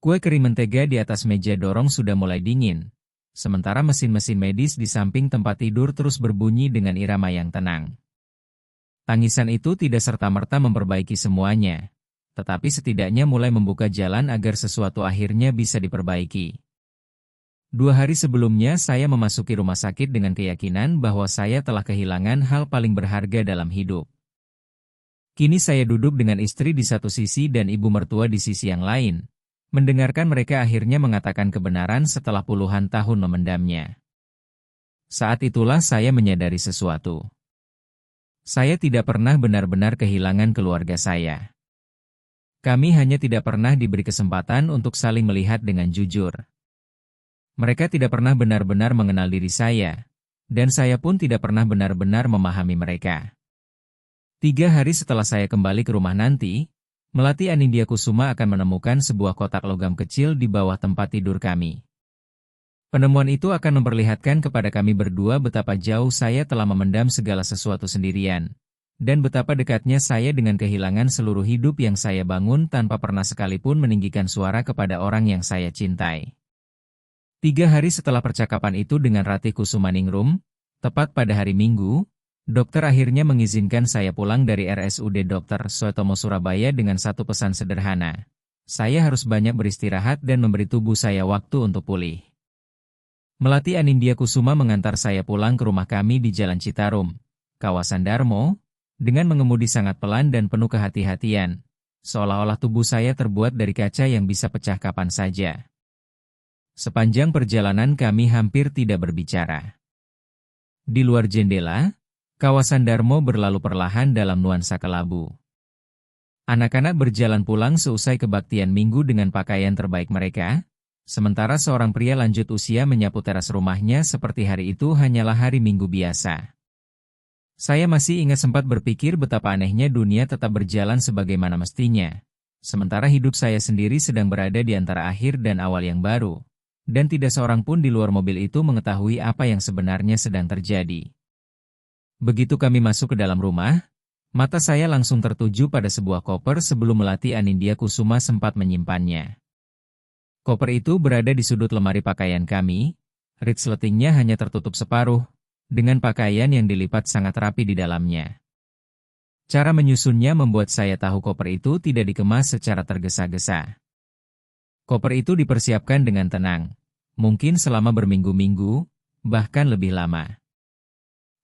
Kue kering mentega di atas meja dorong sudah mulai dingin, sementara mesin-mesin medis di samping tempat tidur terus berbunyi dengan irama yang tenang. Tangisan itu tidak serta-merta memperbaiki semuanya, tetapi setidaknya mulai membuka jalan agar sesuatu akhirnya bisa diperbaiki. 2 hari sebelumnya saya memasuki rumah sakit dengan keyakinan bahwa saya telah kehilangan hal paling berharga dalam hidup. Kini saya duduk dengan istri di satu sisi dan ibu mertua di sisi yang lain, mendengarkan mereka akhirnya mengatakan kebenaran setelah puluhan tahun memendamnya. Saat itulah saya menyadari sesuatu. Saya tidak pernah benar-benar kehilangan keluarga saya. Kami hanya tidak pernah diberi kesempatan untuk saling melihat dengan jujur. Mereka tidak pernah benar-benar mengenal diri saya, dan saya pun tidak pernah benar-benar memahami mereka. 3 hari setelah saya kembali ke rumah nanti, Melati Anindya Kusuma akan menemukan sebuah kotak logam kecil di bawah tempat tidur kami. Penemuan itu akan memperlihatkan kepada kami berdua betapa jauh saya telah memendam segala sesuatu sendirian, dan betapa dekatnya saya dengan kehilangan seluruh hidup yang saya bangun tanpa pernah sekalipun meninggikan suara kepada orang yang saya cintai. 3 hari setelah percakapan itu dengan Ratih Kusumaningrum, tepat pada hari Minggu, dokter akhirnya mengizinkan saya pulang dari RSUD Dr. Sutomo Surabaya dengan satu pesan sederhana. Saya harus banyak beristirahat dan memberi tubuh saya waktu untuk pulih. Melati Anindya Kusuma mengantar saya pulang ke rumah kami di Jalan Citarum, kawasan Darmo, dengan mengemudi sangat pelan dan penuh kehati-hatian, seolah-olah tubuh saya terbuat dari kaca yang bisa pecah kapan saja. Sepanjang perjalanan kami hampir tidak berbicara. Di luar jendela, kawasan Darmo berlalu perlahan dalam nuansa kelabu. Anak-anak berjalan pulang seusai kebaktian minggu dengan pakaian terbaik mereka, sementara seorang pria lanjut usia menyapu teras rumahnya seperti hari itu hanyalah hari Minggu biasa. Saya masih ingat sempat berpikir betapa anehnya dunia tetap berjalan sebagaimana mestinya, sementara hidup saya sendiri sedang berada di antara akhir dan awal yang baru, dan tidak seorang pun di luar mobil itu mengetahui apa yang sebenarnya sedang terjadi. Begitu kami masuk ke dalam rumah, mata saya langsung tertuju pada sebuah koper sebelum Melati Anindya Kusuma sempat menyimpannya. Koper itu berada di sudut lemari pakaian kami, resletingnya hanya tertutup separuh, dengan pakaian yang dilipat sangat rapi di dalamnya. Cara menyusunnya membuat saya tahu koper itu tidak dikemas secara tergesa-gesa. Koper itu dipersiapkan dengan tenang, mungkin selama berminggu-minggu, bahkan lebih lama.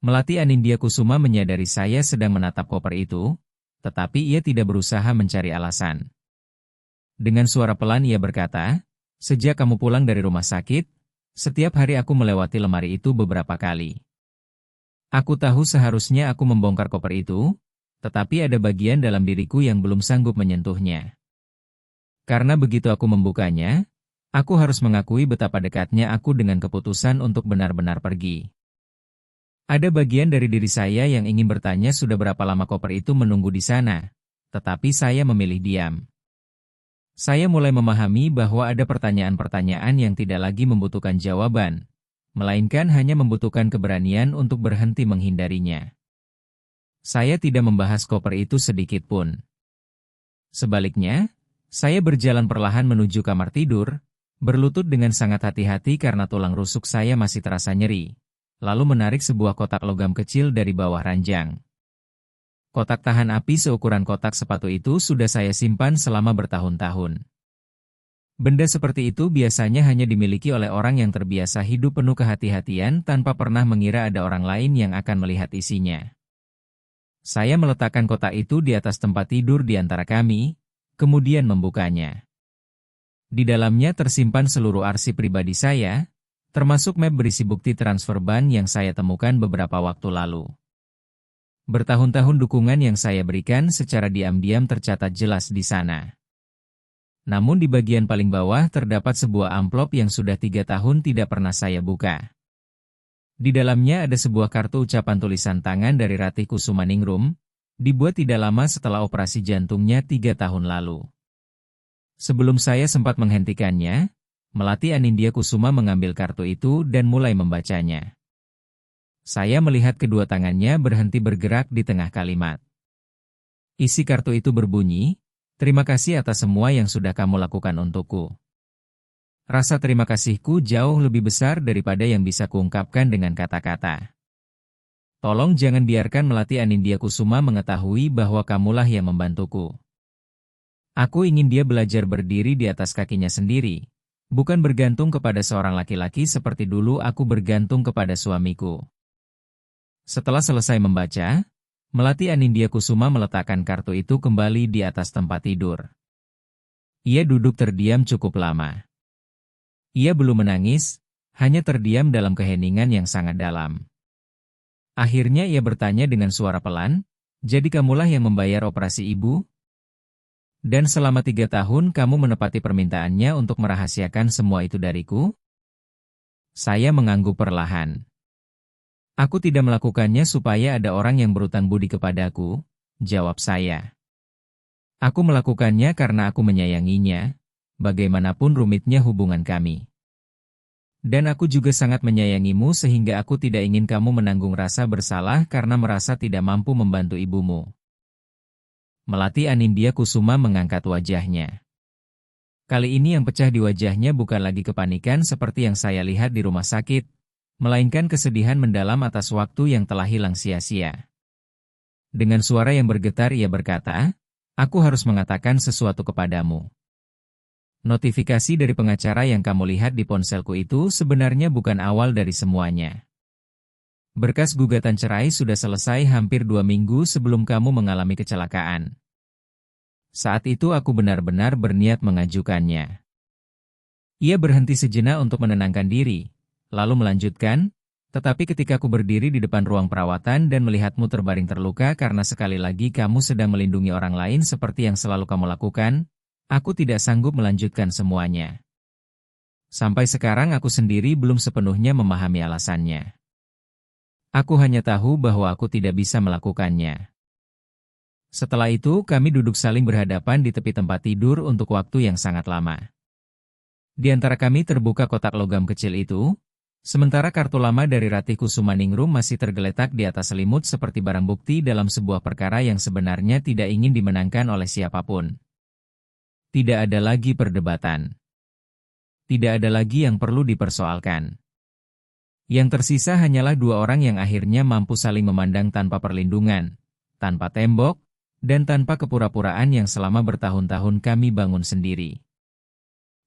Melati Anindya Kusuma menyadari saya sedang menatap koper itu, tetapi ia tidak berusaha mencari alasan. Dengan suara pelan ia berkata, "Sejak kamu pulang dari rumah sakit, setiap hari aku melewati lemari itu beberapa kali. Aku tahu seharusnya aku membongkar koper itu, tetapi ada bagian dalam diriku yang belum sanggup menyentuhnya. Karena begitu aku membukanya, aku harus mengakui betapa dekatnya aku dengan keputusan untuk benar-benar pergi. Ada bagian dari diri saya yang ingin bertanya sudah berapa lama koper itu menunggu di sana, tetapi saya memilih diam. Saya mulai memahami bahwa ada pertanyaan-pertanyaan yang tidak lagi membutuhkan jawaban, melainkan hanya membutuhkan keberanian untuk berhenti menghindarinya. Saya tidak membahas koper itu sedikit pun. Sebaliknya, saya berjalan perlahan menuju kamar tidur, berlutut dengan sangat hati-hati karena tulang rusuk saya masih terasa nyeri, lalu menarik sebuah kotak logam kecil dari bawah ranjang. Kotak tahan api seukuran kotak sepatu itu sudah saya simpan selama bertahun-tahun. Benda seperti itu biasanya hanya dimiliki oleh orang yang terbiasa hidup penuh kehati-hatian tanpa pernah mengira ada orang lain yang akan melihat isinya. Saya meletakkan kotak itu di atas tempat tidur di antara kami, kemudian membukanya. Di dalamnya tersimpan seluruh arsip pribadi saya, termasuk map berisi bukti transfer ban yang saya temukan beberapa waktu lalu. Bertahun-tahun dukungan yang saya berikan secara diam-diam tercatat jelas di sana. Namun di bagian paling bawah terdapat sebuah amplop yang sudah 3 tahun tidak pernah saya buka. Di dalamnya ada sebuah kartu ucapan tulisan tangan dari Ratih Kusumaningrum, dibuat tidak lama setelah operasi jantungnya 3 tahun lalu. Sebelum saya sempat menghentikannya, Melati Anindya Kusuma mengambil kartu itu dan mulai membacanya. Saya melihat kedua tangannya berhenti bergerak di tengah kalimat. Isi kartu itu berbunyi, "Terima kasih atas semua yang sudah kamu lakukan untukku. Rasa terima kasihku jauh lebih besar daripada yang bisa kuungkapkan dengan kata-kata. Tolong jangan biarkan Melati Anindya Kusuma mengetahui bahwa kamulah yang membantuku. Aku ingin dia belajar berdiri di atas kakinya sendiri, bukan bergantung kepada seorang laki-laki seperti dulu aku bergantung kepada suamiku." Setelah selesai membaca, Melati Anindya Kusuma meletakkan kartu itu kembali di atas tempat tidur. Ia duduk terdiam cukup lama. Ia belum menangis, hanya terdiam dalam keheningan yang sangat dalam. Akhirnya ia bertanya dengan suara pelan, jadi kamulah yang membayar operasi ibu? Dan selama 3 tahun kamu menepati permintaannya untuk merahasiakan semua itu dariku? Saya mengangguk perlahan. Aku tidak melakukannya supaya ada orang yang berutang budi kepadaku, jawab saya. Aku melakukannya karena aku menyayanginya, bagaimanapun rumitnya hubungan kami. Dan aku juga sangat menyayangimu sehingga aku tidak ingin kamu menanggung rasa bersalah karena merasa tidak mampu membantu ibumu. Melati Anindya Kusuma mengangkat wajahnya. Kali ini yang pecah di wajahnya bukan lagi kepanikan seperti yang saya lihat di rumah sakit, melainkan kesedihan mendalam atas waktu yang telah hilang sia-sia. Dengan suara yang bergetar ia berkata, "Aku harus mengatakan sesuatu kepadamu. Notifikasi dari pengacara yang kamu lihat di ponselku itu sebenarnya bukan awal dari semuanya. Berkas gugatan cerai sudah selesai hampir 2 minggu sebelum kamu mengalami kecelakaan. Saat itu aku benar-benar berniat mengajukannya." Ia berhenti sejenak untuk menenangkan diri, lalu melanjutkan, "Tetapi ketika aku berdiri di depan ruang perawatan dan melihatmu terbaring terluka karena sekali lagi kamu sedang melindungi orang lain seperti yang selalu kamu lakukan, aku tidak sanggup melanjutkan semuanya. Sampai sekarang aku sendiri belum sepenuhnya memahami alasannya. Aku hanya tahu bahwa aku tidak bisa melakukannya." Setelah itu kami duduk saling berhadapan di tepi tempat tidur untuk waktu yang sangat lama. Di antara kami terbuka kotak logam kecil itu, sementara kartu lama dari Ratih Kusumaningrum masih tergeletak di atas selimut seperti barang bukti dalam sebuah perkara yang sebenarnya tidak ingin dimenangkan oleh siapapun. Tidak ada lagi perdebatan. Tidak ada lagi yang perlu dipersoalkan. Yang tersisa hanyalah 2 orang yang akhirnya mampu saling memandang tanpa perlindungan, tanpa tembok, dan tanpa kepura-puraan yang selama bertahun-tahun kami bangun sendiri.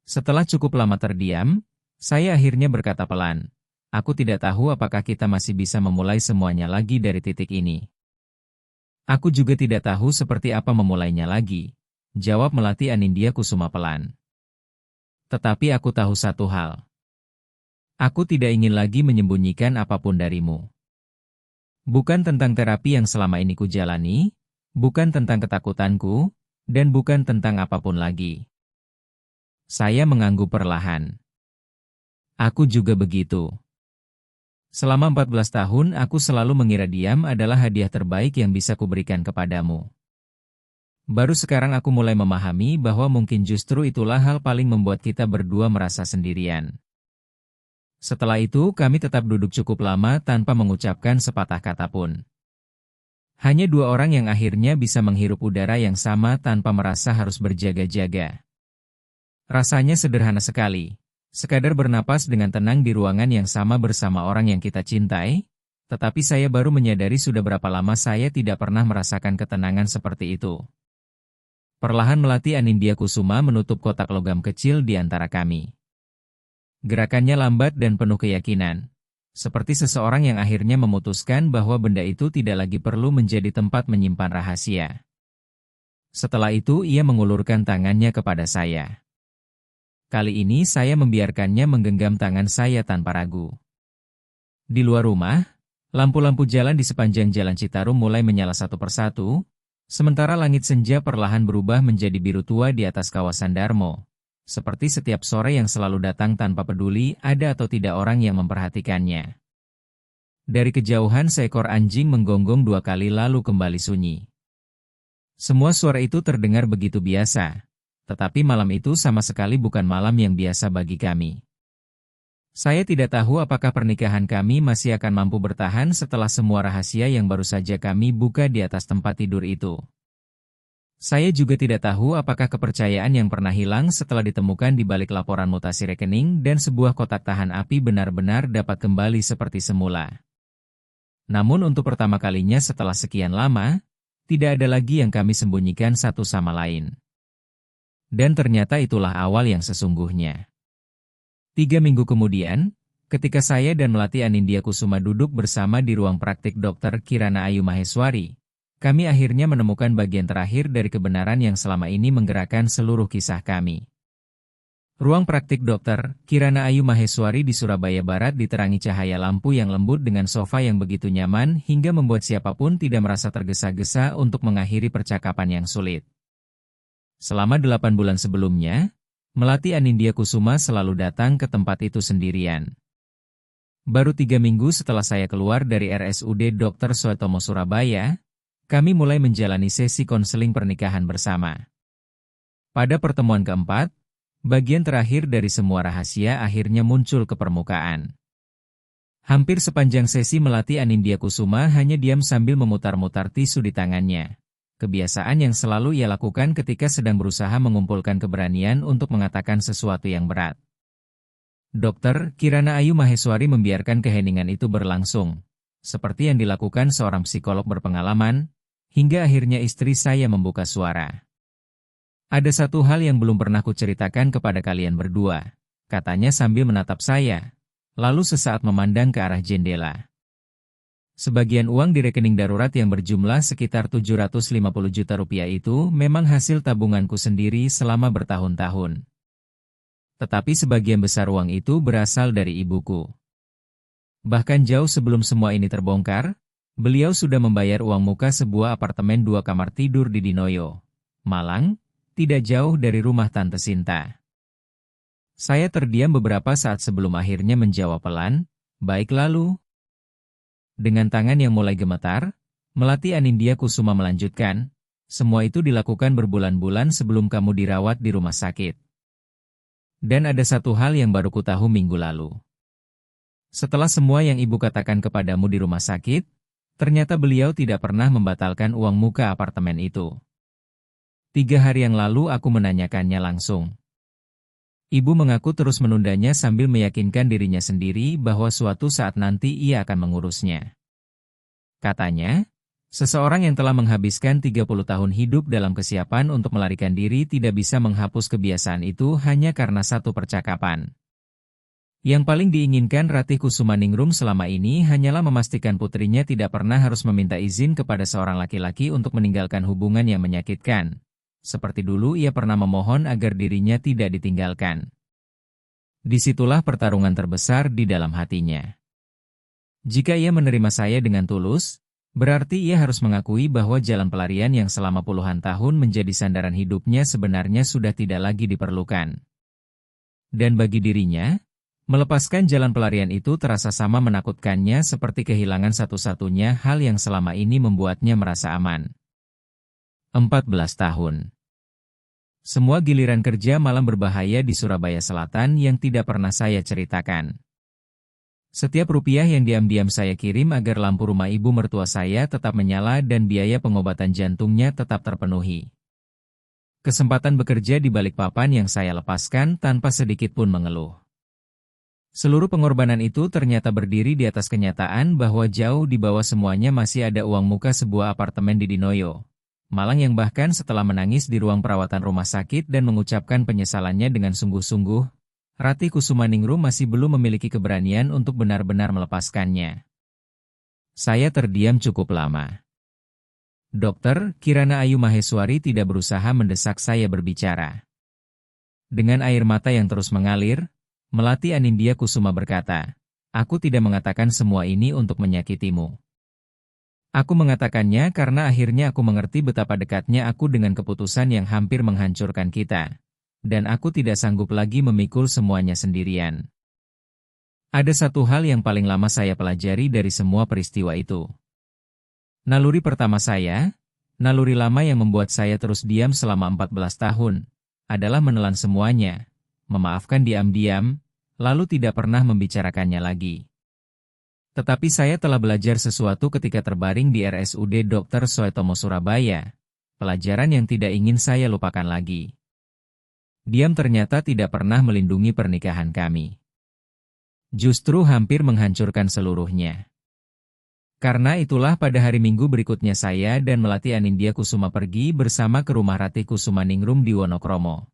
Setelah cukup lama terdiam, saya akhirnya berkata pelan, "Aku tidak tahu apakah kita masih bisa memulai semuanya lagi dari titik ini." "Aku juga tidak tahu seperti apa memulainya lagi," jawab Melati Anindya Kusuma pelan. "Tetapi aku tahu satu hal. Aku tidak ingin lagi menyembunyikan apapun darimu. Bukan tentang terapi yang selama ini kujalani, bukan tentang ketakutanku, dan bukan tentang apapun lagi." Saya mengangguk perlahan. Aku juga begitu. Selama 14 tahun aku selalu mengira diam adalah hadiah terbaik yang bisa kuberikan kepadamu. Baru sekarang aku mulai memahami bahwa mungkin justru itulah hal paling membuat kita berdua merasa sendirian. Setelah itu kami tetap duduk cukup lama tanpa mengucapkan sepatah kata pun. Hanya 2 orang yang akhirnya bisa menghirup udara yang sama tanpa merasa harus berjaga-jaga. Rasanya sederhana sekali, sekadar bernapas dengan tenang di ruangan yang sama bersama orang yang kita cintai, tetapi saya baru menyadari sudah berapa lama saya tidak pernah merasakan ketenangan seperti itu. Perlahan Melati Anindya Kusuma menutup kotak logam kecil di antara kami. Gerakannya lambat dan penuh keyakinan. Seperti seseorang yang akhirnya memutuskan bahwa benda itu tidak lagi perlu menjadi tempat menyimpan rahasia. Setelah itu ia mengulurkan tangannya kepada saya. Kali ini saya membiarkannya menggenggam tangan saya tanpa ragu. Di luar rumah, lampu-lampu jalan di sepanjang Jalan Citarum mulai menyala satu persatu, sementara langit senja perlahan berubah menjadi biru tua di atas kawasan Darmo. Seperti setiap sore yang selalu datang tanpa peduli ada atau tidak orang yang memperhatikannya. Dari kejauhan seekor anjing menggonggong 2 kali lalu kembali sunyi. Semua suara itu terdengar begitu biasa, tetapi malam itu sama sekali bukan malam yang biasa bagi kami. Saya tidak tahu apakah pernikahan kami masih akan mampu bertahan setelah semua rahasia yang baru saja kami buka di atas tempat tidur itu. Saya juga tidak tahu apakah kepercayaan yang pernah hilang setelah ditemukan di balik laporan mutasi rekening dan sebuah kotak tahan api benar-benar dapat kembali seperti semula. Namun untuk pertama kalinya setelah sekian lama, tidak ada lagi yang kami sembunyikan satu sama lain. Dan ternyata itulah awal yang sesungguhnya. 3 minggu kemudian, ketika saya dan Melati Anindya Kusuma duduk bersama di ruang praktik Dr. Kirana Ayu Maheswari, kami akhirnya menemukan bagian terakhir dari kebenaran yang selama ini menggerakkan seluruh kisah kami. Ruang praktik Dokter Kirana Ayu Maheswari di Surabaya Barat diterangi cahaya lampu yang lembut dengan sofa yang begitu nyaman hingga membuat siapapun tidak merasa tergesa-gesa untuk mengakhiri percakapan yang sulit. Selama 8 bulan sebelumnya, Melati Anindya Kusuma selalu datang ke tempat itu sendirian. Baru 3 minggu setelah saya keluar dari RSUD Dr. Suetomo Surabaya, kami mulai menjalani sesi konseling pernikahan bersama. Pada pertemuan keempat, bagian terakhir dari semua rahasia akhirnya muncul ke permukaan. Hampir sepanjang sesi Melati Anindya Kusuma hanya diam sambil memutar-mutar tisu di tangannya. Kebiasaan yang selalu ia lakukan ketika sedang berusaha mengumpulkan keberanian untuk mengatakan sesuatu yang berat. Dokter Kirana Ayu Maheswari membiarkan keheningan itu berlangsung, seperti yang dilakukan seorang psikolog berpengalaman, hingga akhirnya istri saya membuka suara. Ada satu hal yang belum pernah kuceritakan kepada kalian berdua, katanya sambil menatap saya, lalu sesaat memandang ke arah jendela. Sebagian uang di rekening darurat yang berjumlah sekitar 750 juta rupiah itu memang hasil tabunganku sendiri selama bertahun-tahun. Tetapi sebagian besar uang itu berasal dari ibuku. Bahkan jauh sebelum semua ini terbongkar, beliau sudah membayar uang muka sebuah apartemen 2 kamar tidur di Dinoyo, Malang, tidak jauh dari rumah Tante Sinta. Saya terdiam beberapa saat sebelum akhirnya menjawab pelan, "Baik lalu." Dengan tangan yang mulai gemetar, Melati Anindya Kusuma melanjutkan, "Semua itu dilakukan berbulan-bulan sebelum kamu dirawat di rumah sakit. Dan ada satu hal yang baru ku tahu minggu lalu. Setelah semua yang ibu katakan kepadamu di rumah sakit, ternyata beliau tidak pernah membatalkan uang muka apartemen itu. 3 hari yang lalu aku menanyakannya langsung. Ibu mengaku terus menundanya sambil meyakinkan dirinya sendiri bahwa suatu saat nanti ia akan mengurusnya. Katanya, seseorang yang telah menghabiskan 30 tahun hidup dalam kesiapan untuk melarikan diri tidak bisa menghapus kebiasaan itu hanya karena satu percakapan. Yang paling diinginkan Ratih Kusumaningrum selama ini hanyalah memastikan putrinya tidak pernah harus meminta izin kepada seorang laki-laki untuk meninggalkan hubungan yang menyakitkan. Seperti dulu ia pernah memohon agar dirinya tidak ditinggalkan. Disitulah pertarungan terbesar di dalam hatinya. Jika ia menerima saya dengan tulus, berarti ia harus mengakui bahwa jalan pelarian yang selama puluhan tahun menjadi sandaran hidupnya sebenarnya sudah tidak lagi diperlukan. Dan bagi dirinya, melepaskan jalan pelarian itu terasa sama menakutkannya seperti kehilangan satu-satunya hal yang selama ini membuatnya merasa aman. 14 tahun. Semua giliran kerja malam berbahaya di Surabaya Selatan yang tidak pernah saya ceritakan. Setiap rupiah yang diam-diam saya kirim agar lampu rumah ibu mertua saya tetap menyala dan biaya pengobatan jantungnya tetap terpenuhi. Kesempatan bekerja di Balikpapan yang saya lepaskan tanpa sedikit pun mengeluh. Seluruh pengorbanan itu ternyata berdiri di atas kenyataan bahwa jauh di bawah semuanya masih ada uang muka sebuah apartemen di Dinoyo, Malang yang bahkan setelah menangis di ruang perawatan rumah sakit dan mengucapkan penyesalannya dengan sungguh-sungguh, Ratih Kusumaningrum masih belum memiliki keberanian untuk benar-benar melepaskannya. Saya terdiam cukup lama. Dokter Kirana Ayu Maheswari tidak berusaha mendesak saya berbicara. Dengan air mata yang terus mengalir, Melati Anindya Kusuma berkata, "Aku tidak mengatakan semua ini untuk menyakitimu. Aku mengatakannya karena akhirnya aku mengerti betapa dekatnya aku dengan keputusan yang hampir menghancurkan kita. Dan aku tidak sanggup lagi memikul semuanya sendirian." Ada satu hal yang paling lama saya pelajari dari semua peristiwa itu. Naluri pertama saya, naluri lama yang membuat saya terus diam selama 14 tahun, adalah menelan semuanya, memaafkan diam-diam, lalu tidak pernah membicarakannya lagi. Tetapi saya telah belajar sesuatu ketika terbaring di RSUD Dr. Suetomo Surabaya, pelajaran yang tidak ingin saya lupakan lagi. Diam ternyata tidak pernah melindungi pernikahan kami. Justru hampir menghancurkan seluruhnya. Karena itulah pada hari Minggu berikutnya saya dan Melati Anindya Kusuma pergi bersama ke rumah Ratih Kusumaningrum di Wonokromo.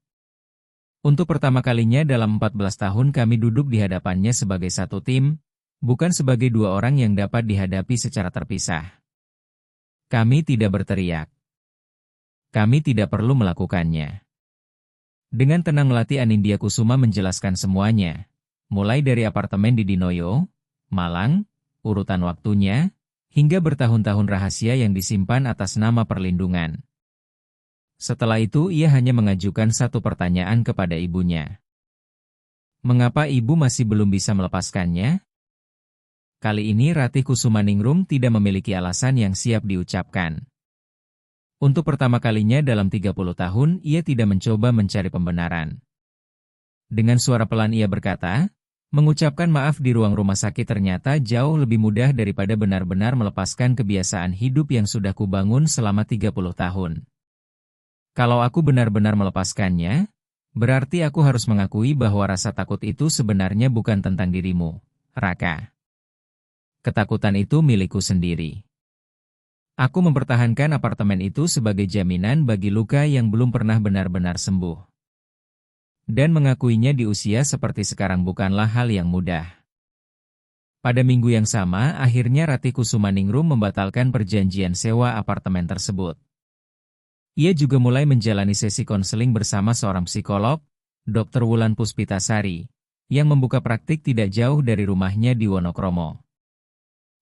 Untuk pertama kalinya dalam 14 tahun kami duduk di hadapannya sebagai satu tim, bukan sebagai dua orang yang dapat dihadapi secara terpisah. Kami tidak berteriak. Kami tidak perlu melakukannya. Dengan tenang melatih Anindya Kusuma menjelaskan semuanya. Mulai dari apartemen di Dinoyo, Malang, urutan waktunya, hingga bertahun-tahun rahasia yang disimpan atas nama perlindungan. Setelah itu ia hanya mengajukan satu pertanyaan kepada ibunya. Mengapa ibu masih belum bisa melepaskannya? Kali ini Ratih Kusumaningrum tidak memiliki alasan yang siap diucapkan. Untuk pertama kalinya dalam 30 tahun, ia tidak mencoba mencari pembenaran. Dengan suara pelan ia berkata, mengucapkan maaf di ruang rumah sakit ternyata jauh lebih mudah daripada benar-benar melepaskan kebiasaan hidup yang sudah kubangun selama 30 tahun. Kalau aku benar-benar melepaskannya, berarti aku harus mengakui bahwa rasa takut itu sebenarnya bukan tentang dirimu, Raka. Ketakutan itu milikku sendiri. Aku mempertahankan apartemen itu sebagai jaminan bagi luka yang belum pernah benar-benar sembuh. Dan mengakuinya di usia seperti sekarang bukanlah hal yang mudah. Pada minggu yang sama, akhirnya Ratih Kusumaningrum membatalkan perjanjian sewa apartemen tersebut. Ia juga mulai menjalani sesi konseling bersama seorang psikolog, Dr. Wulan Puspitasari, yang membuka praktik tidak jauh dari rumahnya di Wonokromo.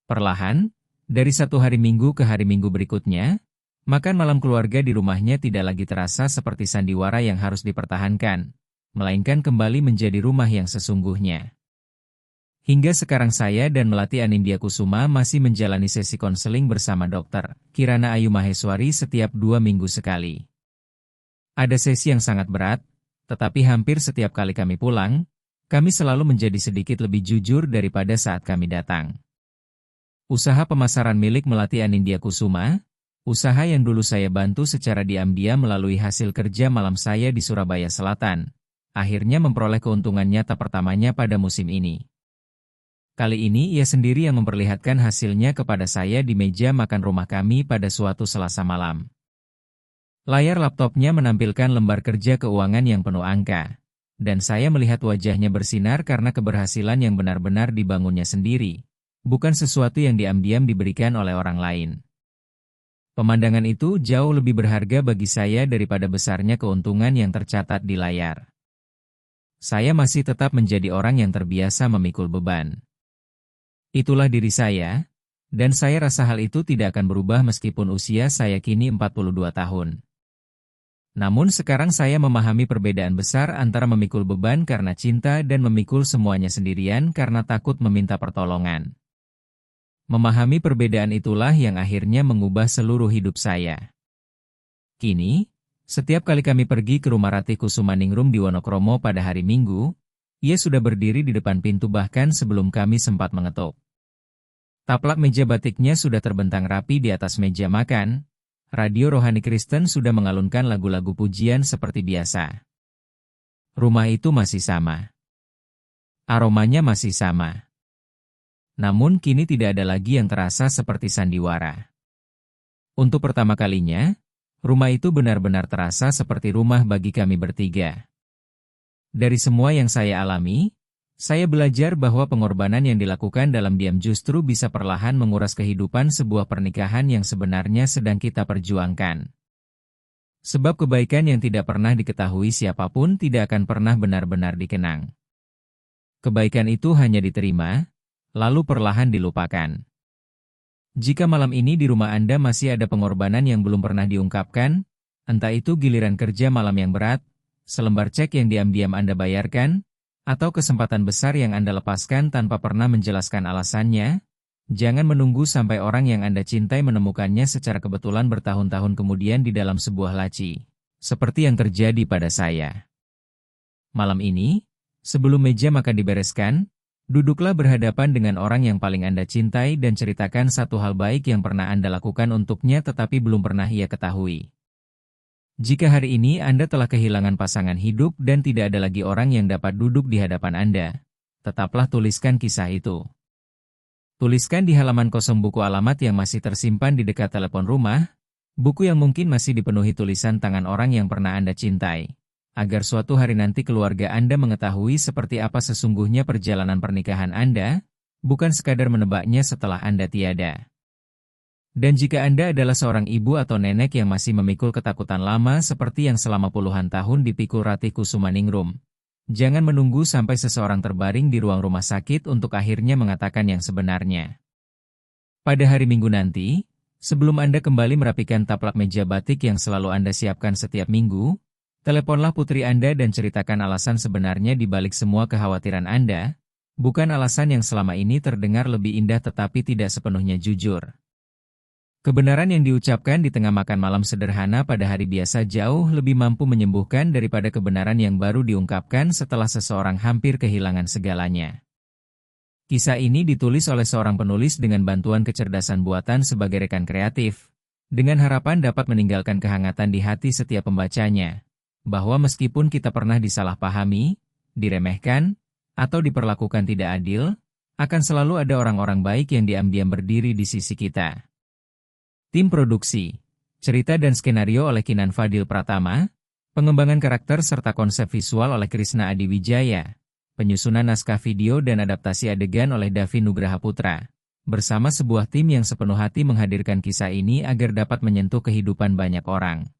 Perlahan, dari satu hari Minggu ke hari Minggu berikutnya, makan malam keluarga di rumahnya tidak lagi terasa seperti sandiwara yang harus dipertahankan, melainkan kembali menjadi rumah yang sesungguhnya. Hingga sekarang saya dan Melati Anindya Kusuma masih menjalani sesi konseling bersama Dr. Kirana Ayu Maheswari setiap 2 minggu sekali. Ada sesi yang sangat berat, tetapi hampir setiap kali kami pulang, kami selalu menjadi sedikit lebih jujur daripada saat kami datang. Usaha pemasaran milik Melati Anindya Kusuma, usaha yang dulu saya bantu secara diam-diam melalui hasil kerja malam saya di Surabaya Selatan, akhirnya memperoleh keuntungan nyata pertamanya pada musim ini. Kali ini ia sendiri yang memperlihatkan hasilnya kepada saya di meja makan rumah kami pada suatu Selasa malam. Layar laptopnya menampilkan lembar kerja keuangan yang penuh angka, dan saya melihat wajahnya bersinar karena keberhasilan yang benar-benar dibangunnya sendiri, bukan sesuatu yang diam-diam diberikan oleh orang lain. Pemandangan itu jauh lebih berharga bagi saya daripada besarnya keuntungan yang tercatat di layar. Saya masih tetap menjadi orang yang terbiasa memikul beban. Itulah diri saya, dan saya rasa hal itu tidak akan berubah meskipun usia saya kini 42 tahun. Namun sekarang saya memahami perbedaan besar antara memikul beban karena cinta dan memikul semuanya sendirian karena takut meminta pertolongan. Memahami perbedaan itulah yang akhirnya mengubah seluruh hidup saya. Kini, setiap kali kami pergi ke rumah Ratih Kusumaningrum di Wonokromo pada hari Minggu, ia sudah berdiri di depan pintu bahkan sebelum kami sempat mengetuk. Taplak meja batiknya sudah terbentang rapi di atas meja makan, radio rohani Kristen sudah mengalunkan lagu-lagu pujian seperti biasa. Rumah itu masih sama. Aromanya masih sama. Namun kini tidak ada lagi yang terasa seperti sandiwara. Untuk pertama kalinya, rumah itu benar-benar terasa seperti rumah bagi kami bertiga. Dari semua yang saya alami, saya belajar bahwa pengorbanan yang dilakukan dalam diam justru bisa perlahan menguras kehidupan sebuah pernikahan yang sebenarnya sedang kita perjuangkan. Sebab kebaikan yang tidak pernah diketahui siapapun tidak akan pernah benar-benar dikenang. Kebaikan itu hanya diterima, lalu perlahan dilupakan. Jika malam ini di rumah Anda masih ada pengorbanan yang belum pernah diungkapkan, entah itu giliran kerja malam yang berat, selembar cek yang diam-diam Anda bayarkan, atau kesempatan besar yang Anda lepaskan tanpa pernah menjelaskan alasannya, jangan menunggu sampai orang yang Anda cintai menemukannya secara kebetulan bertahun-tahun kemudian di dalam sebuah laci, seperti yang terjadi pada saya. Malam ini, sebelum meja makan dibereskan, duduklah berhadapan dengan orang yang paling Anda cintai dan ceritakan satu hal baik yang pernah Anda lakukan untuknya tetapi belum pernah ia ketahui. Jika hari ini Anda telah kehilangan pasangan hidup dan tidak ada lagi orang yang dapat duduk di hadapan Anda, tetaplah tuliskan kisah itu. Tuliskan di halaman kosong buku alamat yang masih tersimpan di dekat telepon rumah, buku yang mungkin masih dipenuhi tulisan tangan orang yang pernah Anda cintai, agar suatu hari nanti keluarga Anda mengetahui seperti apa sesungguhnya perjalanan pernikahan Anda, bukan sekadar menebaknya setelah Anda tiada. Dan jika Anda adalah seorang ibu atau nenek yang masih memikul ketakutan lama seperti yang selama puluhan tahun dipikul Ratih Kusumaningrum, jangan menunggu sampai seseorang terbaring di ruang rumah sakit untuk akhirnya mengatakan yang sebenarnya. Pada hari Minggu nanti, sebelum Anda kembali merapikan taplak meja batik yang selalu Anda siapkan setiap minggu, teleponlah putri Anda dan ceritakan alasan sebenarnya di balik semua kekhawatiran Anda, bukan alasan yang selama ini terdengar lebih indah tetapi tidak sepenuhnya jujur. Kebenaran yang diucapkan di tengah makan malam sederhana pada hari biasa jauh lebih mampu menyembuhkan daripada kebenaran yang baru diungkapkan setelah seseorang hampir kehilangan segalanya. Kisah ini ditulis oleh seorang penulis dengan bantuan kecerdasan buatan sebagai rekan kreatif, dengan harapan dapat meninggalkan kehangatan di hati setiap pembacanya, bahwa meskipun kita pernah disalahpahami, diremehkan, atau diperlakukan tidak adil, akan selalu ada orang-orang baik yang diam-diam berdiri di sisi kita. Tim produksi, cerita dan skenario oleh Kinan Fadil Pratama, pengembangan karakter serta konsep visual oleh Krisna Adiwijaya, penyusunan naskah video dan adaptasi adegan oleh Davi Nugraha Putra, bersama sebuah tim yang sepenuh hati menghadirkan kisah ini agar dapat menyentuh kehidupan banyak orang.